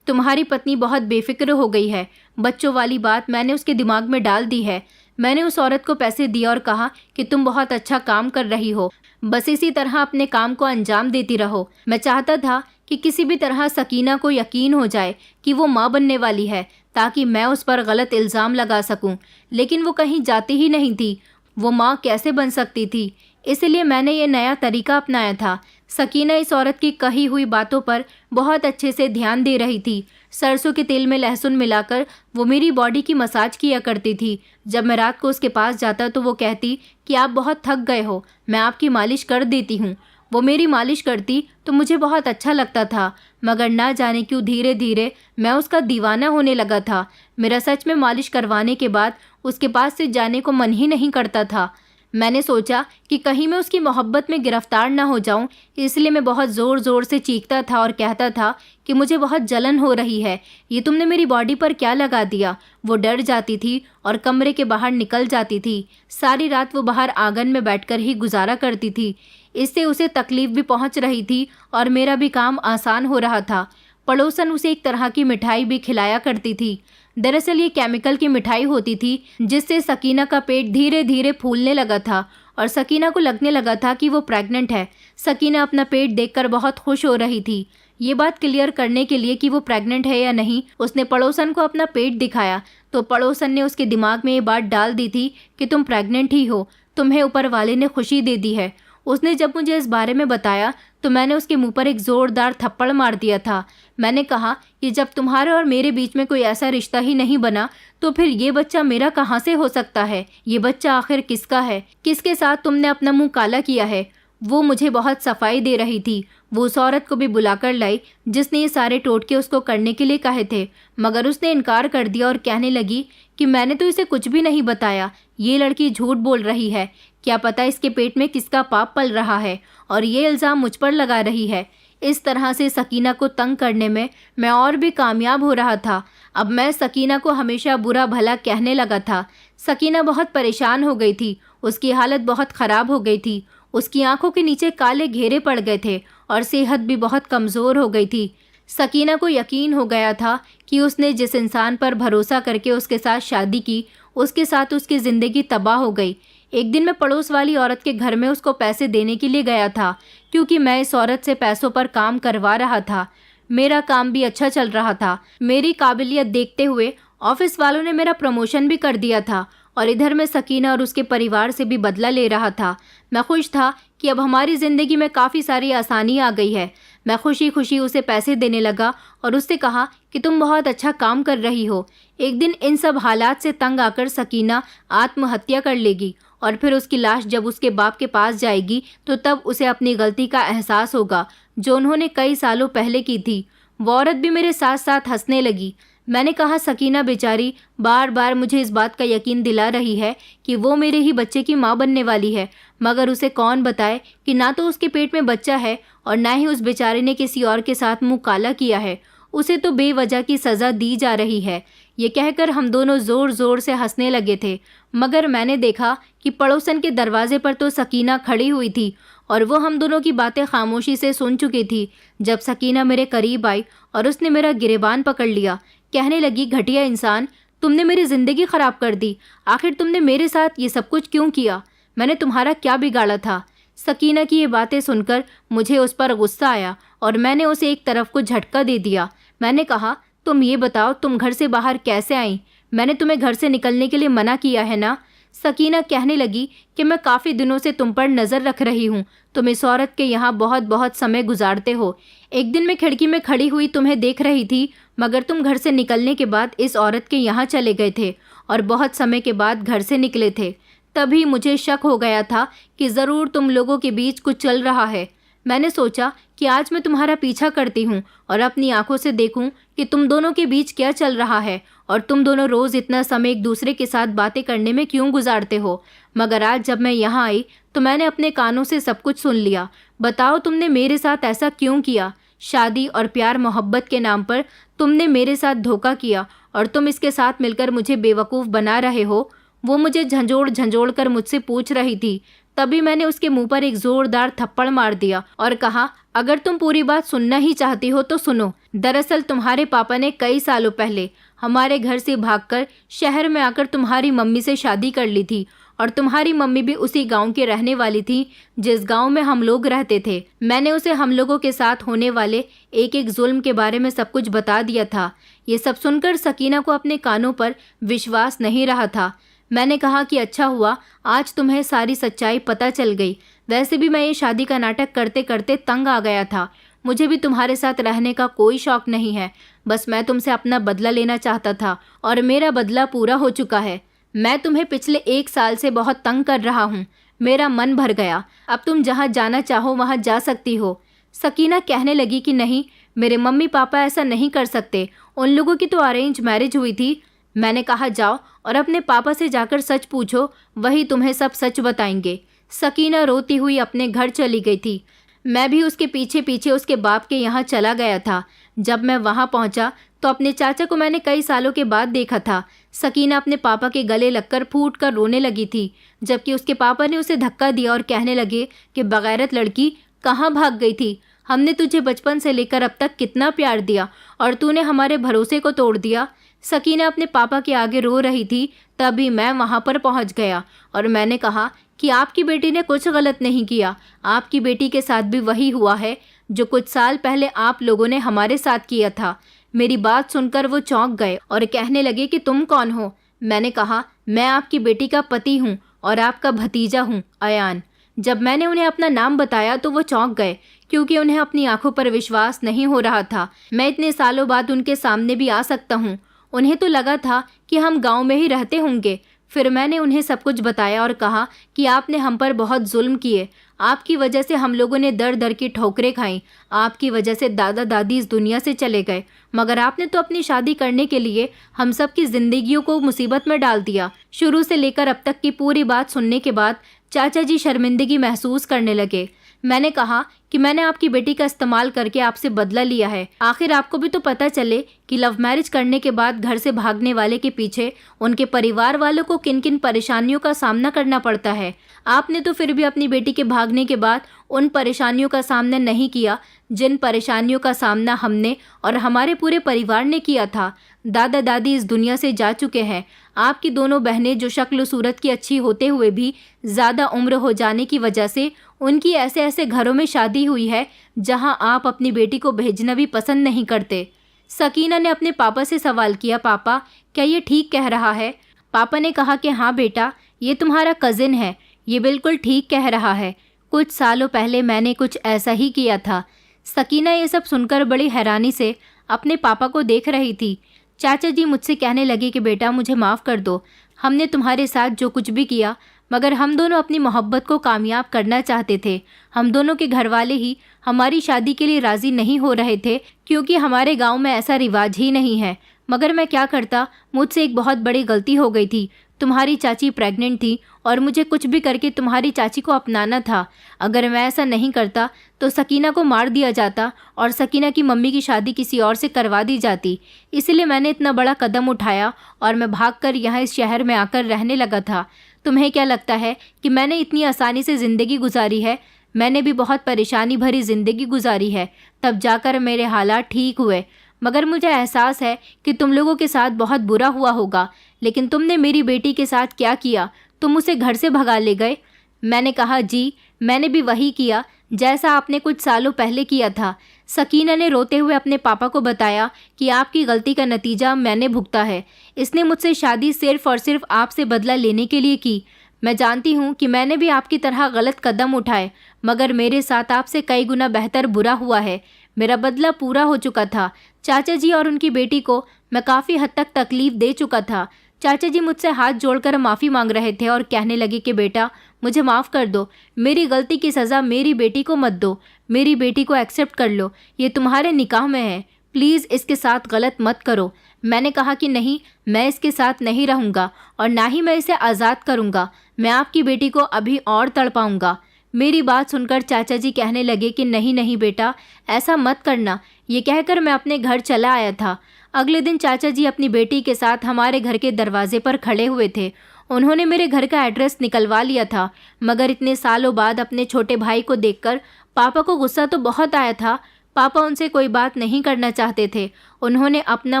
तुम्हारी पत्नी बहुत बेफिक्र हो गई है। बच्चों वाली बात मैंने उसके दिमाग में डाल दी है। मैंने उस औरत को पैसे दिए और कहा कि तुम बहुत अच्छा काम कर रही हो, बस इसी तरह अपने काम को अंजाम देती रहो। मैं चाहता था कि किसी भी तरह सकीना को यकीन हो जाए कि वो माँ बनने वाली है, ताकि मैं उस पर गलत इल्ज़ाम लगा सकूं। लेकिन वो कहीं जाती ही नहीं थी। वो माँ कैसे बन सकती थी? इसलिए मैंने ये नया तरीका अपनाया था। सकीना इस औरत की कही हुई बातों पर बहुत अच्छे से ध्यान दे रही थी। सरसों के तेल में लहसुन मिलाकर वो मेरी बॉडी की मसाज किया करती थी। जब मैं रात को उसके पास जाता तो वो कहती कि आप बहुत थक गए हो, मैं आपकी मालिश कर देती हूँ। वो मेरी मालिश करती तो मुझे बहुत अच्छा लगता था, मगर ना जाने क्यों धीरे धीरे मैं उसका दीवाना होने लगा था। मेरा सच में मालिश करवाने के बाद उसके पास से जाने को मन ही नहीं करता था। मैंने सोचा कि कहीं मैं उसकी मोहब्बत में गिरफ्तार ना हो जाऊं, इसलिए मैं बहुत ज़ोर ज़ोर से चीखता था और कहता था कि मुझे बहुत जलन हो रही है, ये तुमने मेरी बॉडी पर क्या लगा दिया। वो डर जाती थी और कमरे के बाहर निकल जाती थी। सारी रात वो बाहर आंगन में बैठकर ही गुजारा करती थी। इससे उसे तकलीफ भी पहुंच रही थी और मेरा भी काम आसान हो रहा था। पड़ोसन उसे एक तरह की मिठाई भी खिलाया करती थी। दरअसल ये केमिकल की मिठाई होती थी, जिससे सकीना का पेट धीरे धीरे फूलने लगा था और सकीना को लगने लगा था कि वो प्रेग्नेंट है। सकीना अपना पेट देखकर बहुत खुश हो रही थी। ये बात क्लियर करने के लिए कि वो प्रेग्नेंट है या नहीं, उसने पड़ोसन को अपना पेट दिखाया तो पड़ोसन ने उसके दिमाग में ये बात डाल दी थी कि तुम प्रेग्नेंट ही हो, तुम्हें ऊपर वाले ने खुशी दे दी है। उसने जब मुझे इस बारे में बताया तो मैंने उसके मुंह पर एक ज़ोरदार थप्पड़ मार दिया था। मैंने कहा कि जब तुम्हारे और मेरे बीच में कोई ऐसा रिश्ता ही नहीं बना तो फिर ये बच्चा मेरा कहाँ से हो सकता है? ये बच्चा आखिर किसका है? किसके साथ तुमने अपना मुंह काला किया है? वो मुझे बहुत सफाई दे रही थी। वो उस औरत को भी बुलाकर लाई जिसने ये सारे टोटके उसको करने के लिए कहे थे, मगर उसने इनकार कर दिया और कहने लगी कि मैंने तो इसे कुछ भी नहीं बताया, ये लड़की झूठ बोल रही है। क्या पता इसके पेट में किसका पाप पल रहा है और ये इल्ज़ाम मुझ पर लगा रही है। इस तरह से सकीना को तंग करने में मैं और भी कामयाब हो रहा था। अब मैं सकीना को हमेशा बुरा भला कहने लगा था। सकीना बहुत परेशान हो गई थी, उसकी हालत बहुत ख़राब हो गई थी। उसकी आंखों के नीचे काले घेरे पड़ गए थे और सेहत भी बहुत कमज़ोर हो गई थी। सकीना को यकीन हो गया था कि उसने जिस इंसान पर भरोसा करके उसके साथ शादी की, उसके साथ उसकी ज़िंदगी तबाह हो गई। एक दिन मैं पड़ोस वाली औरत के घर में उसको पैसे देने के लिए गया था, क्योंकि मैं इस औरत से पैसों पर काम करवा रहा था। मेरा काम भी अच्छा चल रहा था। मेरी काबिलियत देखते हुए ऑफिस वालों ने मेरा प्रमोशन भी कर दिया था और इधर मैं सकीना और उसके परिवार से भी बदला ले रहा था। मैं खुश था कि अब हमारी ज़िंदगी में काफ़ी सारी आसानी आ गई है। मैं खुशी खुशी उसे पैसे देने लगा और उससे कहा कि तुम बहुत अच्छा काम कर रही हो। एक दिन इन सब हालात से तंग आकर सकीना आत्महत्या कर लेगी और फिर उसकी लाश जब उसके बाप के पास जाएगी तो तब उसे अपनी गलती का एहसास होगा, जो उन्होंने कई सालों पहले की थी। वो औरत भी मेरे साथ साथ हंसने लगी। मैंने कहा सकीना बेचारी बार बार मुझे इस बात का यकीन दिला रही है कि वो मेरे ही बच्चे की माँ बनने वाली है, मगर उसे कौन बताए कि ना तो उसके पेट में बच्चा है और ना ही उस बेचारे ने किसी और के साथ मुंह काला किया है। उसे तो बेवजह की सज़ा दी जा रही है। ये कहकर हम दोनों ज़ोर ज़ोर से हंसने लगे थे, मगर मैंने देखा कि पड़ोसन के दरवाजे पर तो सकीना खड़ी हुई थी और वो हम दोनों की बातें खामोशी से सुन चुकी थी। जब सकीना मेरे करीब आई और उसने मेरा गिरेबान पकड़ लिया, कहने लगी, घटिया इंसान, तुमने मेरी ज़िंदगी ख़राब कर दी। आखिर तुमने मेरे साथ ये सब कुछ क्यों किया? मैंने तुम्हारा क्या बिगाड़ा था? सकीना की ये बातें सुनकर मुझे उस पर गुस्सा आया और मैंने उसे एक तरफ को झटका दे दिया। मैंने कहा, तुम ये बताओ, तुम घर से बाहर कैसे आई? मैंने तुम्हें घर से निकलने के लिए मना किया है ना? सकीना कहने लगी कि मैं काफ़ी दिनों से तुम पर नज़र रख रही हूँ। तुम इस औरत के यहाँ बहुत बहुत समय गुजारते हो। एक दिन मैं खिड़की में खड़ी हुई तुम्हें देख रही थी, मगर तुम घर से निकलने के बाद इस औरत के यहाँ चले गए थे और बहुत समय के बाद घर से निकले थे। तभी मुझे शक हो गया था कि ज़रूर तुम लोगों के बीच कुछ चल रहा है। मैंने सोचा कि आज मैं तुम्हारा पीछा करती हूँ और अपनी आंखों से देखूं कि तुम दोनों के बीच क्या चल रहा है और तुम दोनों रोज़ इतना समय एक दूसरे के साथ बातें करने में क्यों गुजारते हो। मगर आज जब मैं यहाँ आई तो मैंने अपने कानों से सब कुछ सुन लिया। बताओ तुमने मेरे साथ ऐसा क्यों किया? शादी और प्यार मोहब्बत के नाम पर तुमने मेरे साथ धोखा किया और तुम इसके साथ मिलकर मुझे बेवकूफ़ बना रहे हो। वो मुझे झंझोड़ झंझोड़ कर मुझसे पूछ रही थी। तभी मैंने उसके मुंह पर एक जोरदार थप्पड़ मार दिया और कहा, अगर तुम पूरी बात सुनना ही चाहती हो तो सुनो। दरअसल तुम्हारे पापा ने कई सालों पहले हमारे घर से भागकर शहर में आकर तुम्हारी मम्मी से शादी कर ली थी और तुम्हारी मम्मी भी उसी गांव की रहने वाली थी जिस गांव में हम लोग रहते थे। मैंने उसे हम लोगों के साथ होने वाले एक एक जुल्म के बारे में सब कुछ बता दिया था। ये सब सुनकर सकीना को अपने कानों पर विश्वास नहीं रहा था। मैंने कहा कि अच्छा हुआ आज तुम्हें सारी सच्चाई पता चल गई। वैसे भी मैं ये शादी का नाटक करते करते तंग आ गया था। मुझे भी तुम्हारे साथ रहने का कोई शौक नहीं है। बस मैं तुमसे अपना बदला लेना चाहता था और मेरा बदला पूरा हो चुका है। मैं तुम्हें पिछले 1 साल से बहुत तंग कर रहा हूँ। मेरा मन भर गया। अब तुम जहाँ जाना चाहो वहाँ जा सकती हो। सकीना कहने लगी कि नहीं, मेरे मम्मी पापा ऐसा नहीं कर सकते। उन लोगों की तो अरेंज मैरिज हुई थी। मैंने कहा जाओ और अपने पापा से जाकर सच पूछो, वही तुम्हें सब सच बताएंगे। सकीना रोती हुई अपने घर चली गई थी। मैं भी उसके पीछे पीछे उसके बाप के यहाँ चला गया था। जब मैं वहाँ पहुँचा तो अपने चाचा को मैंने कई सालों के बाद देखा था। सकीना अपने पापा के गले लगकर फूट कर रोने लगी थी, जबकि उसके पापा ने उसे धक्का दिया और कहने लगे कि बगैरत लड़की कहाँ भाग गई थी। हमने तुझे बचपन से लेकर अब तक कितना प्यार दिया और तूने हमारे भरोसे को तोड़ दिया। सकीना अपने पापा के आगे रो रही थी। तभी मैं वहाँ पर पहुँच गया और मैंने कहा कि आपकी बेटी ने कुछ गलत नहीं किया। आपकी बेटी के साथ भी वही हुआ है जो कुछ साल पहले आप लोगों ने हमारे साथ किया था। मेरी बात सुनकर वो चौंक गए और कहने लगे कि तुम कौन हो? मैंने कहा मैं आपकी बेटी का पति हूँ और आपका भतीजा हूँ, अयान। जब मैंने उन्हें अपना नाम बताया तो वो चौंक गए, क्योंकि उन्हें अपनी आंखों पर विश्वास नहीं हो रहा था। मैं इतने सालों बाद उनके सामने भी आ सकता हूँ। उन्हें तो लगा था कि हम गांव में ही रहते होंगे। फिर मैंने उन्हें सब कुछ बताया और कहा कि आपने हम पर बहुत जुल्म किए। आपकी वजह से हम लोगों ने दर दर की ठोकरें खाई। आपकी वजह से दादा दादी इस दुनिया से चले गए, मगर आपने तो अपनी शादी करने के लिए हम सब की जिंदगियों को मुसीबत में डाल दिया। शुरू से लेकर अब तक की पूरी बात सुनने के बाद चाचा जी शर्मिंदगी महसूस करने लगे। मैंने कहा कि मैंने आपकी बेटी का इस्तेमाल करके आपसे बदला लिया है। आखिर आपको भी तो पता चले कि लव मैरिज करने के बाद घर से भागने वाले के पीछे उनके परिवार वालों को किन किन परेशानियों का सामना करना पड़ता है। आपने तो फिर भी अपनी बेटी के भागने के बाद उन परेशानियों का सामना नहीं किया जिन परेशानियों का सामना हमने और हमारे पूरे परिवार ने किया था। दादा दादी इस दुनिया से जा चुके हैं। आपकी दोनों बहनें जो शक्ल सूरत की अच्छी होते हुए भी ज़्यादा उम्र हो जाने की वजह से उनकी ऐसे ऐसे घरों में शादी हुई है जहां आप अपनी बेटी को भेजना भी पसंद नहीं करते। सकीना ने अपने पापा से सवाल किया, पापा क्या ये ठीक कह रहा है? पापा ने कहा कि हाँ बेटा, ये तुम्हारा कज़िन है, ये बिल्कुल ठीक कह रहा है। कुछ सालों पहले मैंने कुछ ऐसा ही किया था। सकीना ये सब सुनकर बड़ी हैरानी से अपने पापा को देख रही थी। चाचा जी मुझसे कहने लगे कि बेटा मुझे माफ़ कर दो, हमने तुम्हारे साथ जो कुछ भी किया, मगर हम दोनों अपनी मोहब्बत को कामयाब करना चाहते थे। हम दोनों के घर वाले ही हमारी शादी के लिए राज़ी नहीं हो रहे थे, क्योंकि हमारे गांव में ऐसा रिवाज ही नहीं है। मगर मैं क्या करता, मुझसे एक बहुत बड़ी गलती हो गई थी। तुम्हारी चाची प्रेग्नेंट थी और मुझे कुछ भी करके तुम्हारी चाची को अपनाना था। अगर मैं ऐसा नहीं करता तो सकीना को मार दिया जाता और सकीना की मम्मी की शादी किसी और से करवा दी जाती। इसलिए मैंने इतना बड़ा कदम उठाया और मैं भागकर यहाँ इस शहर में आकर रहने लगा था। तुम्हें क्या लगता है कि मैंने इतनी आसानी से ज़िंदगी गुजारी है? मैंने भी बहुत परेशानी भरी ज़िंदगी गुजारी है, तब जाकर मेरे हालात ठीक हुए। मगर मुझे एहसास है कि तुम लोगों के साथ बहुत बुरा हुआ होगा, लेकिन तुमने मेरी बेटी के साथ क्या किया? तुम उसे घर से भगा ले गए। मैंने कहा जी, मैंने भी वही किया जैसा आपने कुछ सालों पहले किया था। सकीना ने रोते हुए अपने पापा को बताया कि आपकी गलती का नतीजा मैंने भुगता है। इसने मुझसे शादी सिर्फ और सिर्फ आपसे बदला लेने के लिए की। मैं जानती हूँ कि मैंने भी आपकी तरह गलत कदम उठाए, मगर मेरे साथ आपसे कई गुना बेहतर बुरा हुआ है। मेरा बदला पूरा हो चुका था। चाचा जी और उनकी बेटी को मैं काफ़ी हद तक तकलीफ दे चुका था। चाचा जी मुझसे हाथ जोड़कर माफ़ी मांग रहे थे और कहने लगे कि बेटा मुझे माफ़ कर दो, मेरी गलती की सज़ा मेरी बेटी को मत दो, मेरी बेटी को एक्सेप्ट कर लो, ये तुम्हारे निकाह में है, प्लीज़ इसके साथ गलत मत करो। मैंने कहा कि नहीं, मैं इसके साथ नहीं रहूँगा और ना ही मैं इसे आज़ाद करूँगा। मैं आपकी बेटी को अभी और तड़पाऊँगा। मेरी बात सुनकर चाचा जी कहने लगे कि नहीं नहीं बेटा, ऐसा मत करना। ये कहकर मैं अपने घर चला आया था। अगले दिन चाचा जी अपनी बेटी के साथ हमारे घर के दरवाजे पर खड़े हुए थे। उन्होंने मेरे घर का एड्रेस निकलवा लिया था, मगर इतने सालों बाद अपने छोटे भाई को देखकर पापा को गुस्सा तो बहुत आया था। पापा उनसे कोई बात नहीं करना चाहते थे। उन्होंने अपना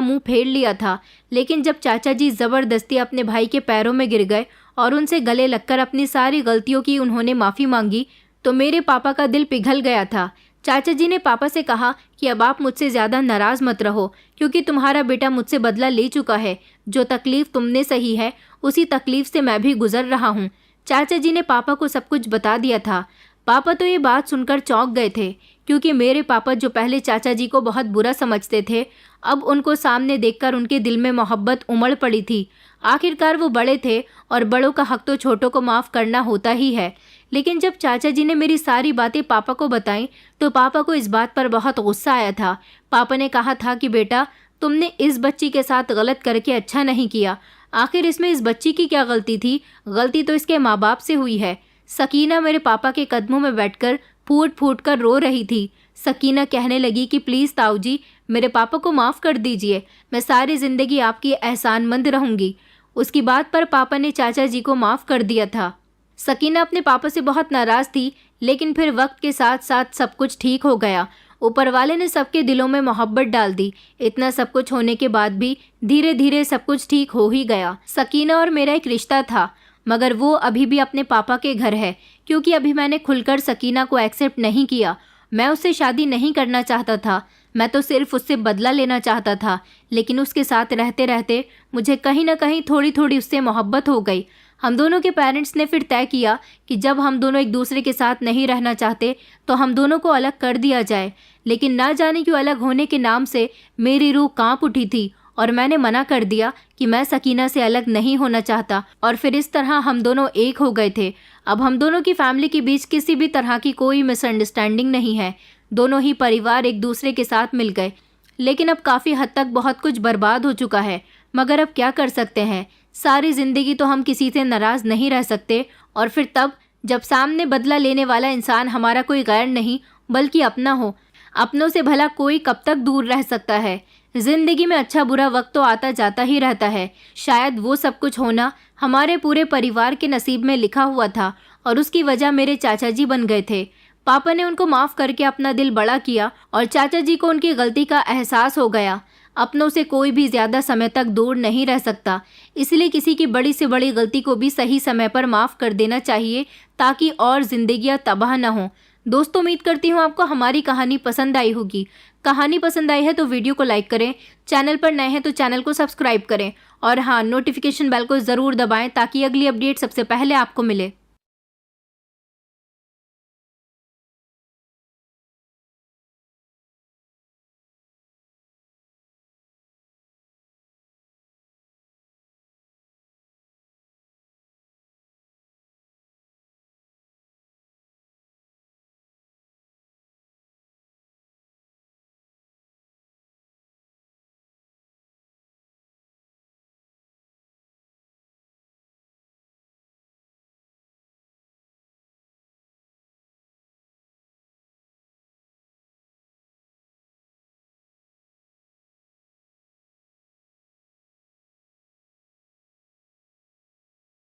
मुंह फेर लिया था, लेकिन जब चाचा जी ज़बरदस्ती अपने भाई के पैरों में गिर गए और उनसे गले लगकर अपनी सारी गलतियों की उन्होंने माफ़ी मांगी, तो मेरे पापा का दिल पिघल गया था। चाचा जी ने पापा से कहा कि अब आप मुझसे ज़्यादा नाराज़ मत रहो, क्योंकि तुम्हारा बेटा मुझसे बदला ले चुका है। जो तकलीफ़ तुमने सही है, उसी तकलीफ़ से मैं भी गुजर रहा हूँ। चाचा जी ने पापा को सब कुछ बता दिया था। पापा तो ये बात सुनकर चौंक गए थे, क्योंकि मेरे पापा जो पहले चाचा जी को बहुत बुरा समझते थे, अब उनको सामने देखकर उनके दिल में मोहब्बत उमड़ पड़ी थी। आखिरकार वो बड़े थे और बड़ों का हक तो छोटों को माफ़ करना होता ही है। लेकिन जब चाचा जी ने मेरी सारी बातें पापा को बताईं, तो पापा को इस बात पर बहुत गुस्सा आया था। पापा ने कहा था कि बेटा, तुमने इस बच्ची के साथ गलत करके अच्छा नहीं किया। आखिर इसमें इस बच्ची की क्या गलती थी? गलती तो इसके माँ बाप से हुई है। सकीना मेरे पापा के कदमों में बैठकर फूट फूट कर रो रही थी। सकीना कहने लगी कि प्लीज़ ताऊ जी, मेरे पापा को माफ़ कर दीजिए, मैं सारी ज़िंदगी आपकी एहसानमंद रहूँगी। उसकी बात पर पापा ने चाचा जी को माफ़ कर दिया था। सकीना अपने पापा से बहुत नाराज़ थी, लेकिन फिर वक्त के साथ साथ सब कुछ ठीक हो गया। ऊपर वाले ने सबके दिलों में मोहब्बत डाल दी। इतना सब कुछ होने के बाद भी धीरे धीरे सब कुछ ठीक हो ही गया। सकीना और मेरा एक रिश्ता था, मगर वो अभी भी अपने पापा के घर है, क्योंकि अभी मैंने खुलकर सकीना को एक्सेप्ट नहीं किया। मैं उससे शादी नहीं करना चाहता था, मैं तो सिर्फ उससे बदला लेना चाहता था। लेकिन उसके साथ रहते रहते मुझे कहीं ना कहीं थोड़ी थोड़ी उससे मोहब्बत हो गई। हम दोनों के पेरेंट्स ने फिर तय किया कि जब हम दोनों एक दूसरे के साथ नहीं रहना चाहते तो हम दोनों को अलग कर दिया जाए। लेकिन ना जाने क्यों अलग होने के नाम से मेरी रूह कांप उठी थी और मैंने मना कर दिया कि मैं सकीना से अलग नहीं होना चाहता। और फिर इस तरह हम दोनों एक हो गए थे। अब हम दोनों की फैमिली के बीच किसी भी तरह की कोई मिसअंडरस्टैंडिंग नहीं है। दोनों ही परिवार एक दूसरे के साथ मिल गए। लेकिन अब काफ़ी हद तक बहुत कुछ बर्बाद हो चुका है, मगर अब क्या कर सकते हैं। सारी ज़िंदगी तो हम किसी से नाराज़ नहीं रह सकते, और फिर तब जब सामने बदला लेने वाला इंसान हमारा कोई गैर नहीं बल्कि अपना हो। अपनों से भला कोई कब तक दूर रह सकता है। ज़िंदगी में अच्छा बुरा वक्त तो आता जाता ही रहता है। शायद वो सब कुछ होना हमारे पूरे परिवार के नसीब में लिखा हुआ था, और उसकी वजह मेरे चाचा जी बन गए थे। पापा ने उनको माफ़ करके अपना दिल बड़ा किया और चाचा जी को उनकी गलती का एहसास हो गया। अपनों से कोई भी ज़्यादा समय तक दूर नहीं रह सकता, इसलिए किसी की बड़ी से बड़ी गलती को भी सही समय पर माफ़ कर देना चाहिए, ताकि और ज़िंदगियाँ तबाह ना हों। दोस्तों, उम्मीद करती हूँ आपको हमारी कहानी पसंद आई होगी। कहानी पसंद आई है तो वीडियो को लाइक करें, चैनल पर नए हैं तो चैनल को सब्सक्राइब करें, और हाँ, नोटिफिकेशन बेल को ज़रूर दबाएं ताकि अगली अपडेट सबसे पहले आपको मिले।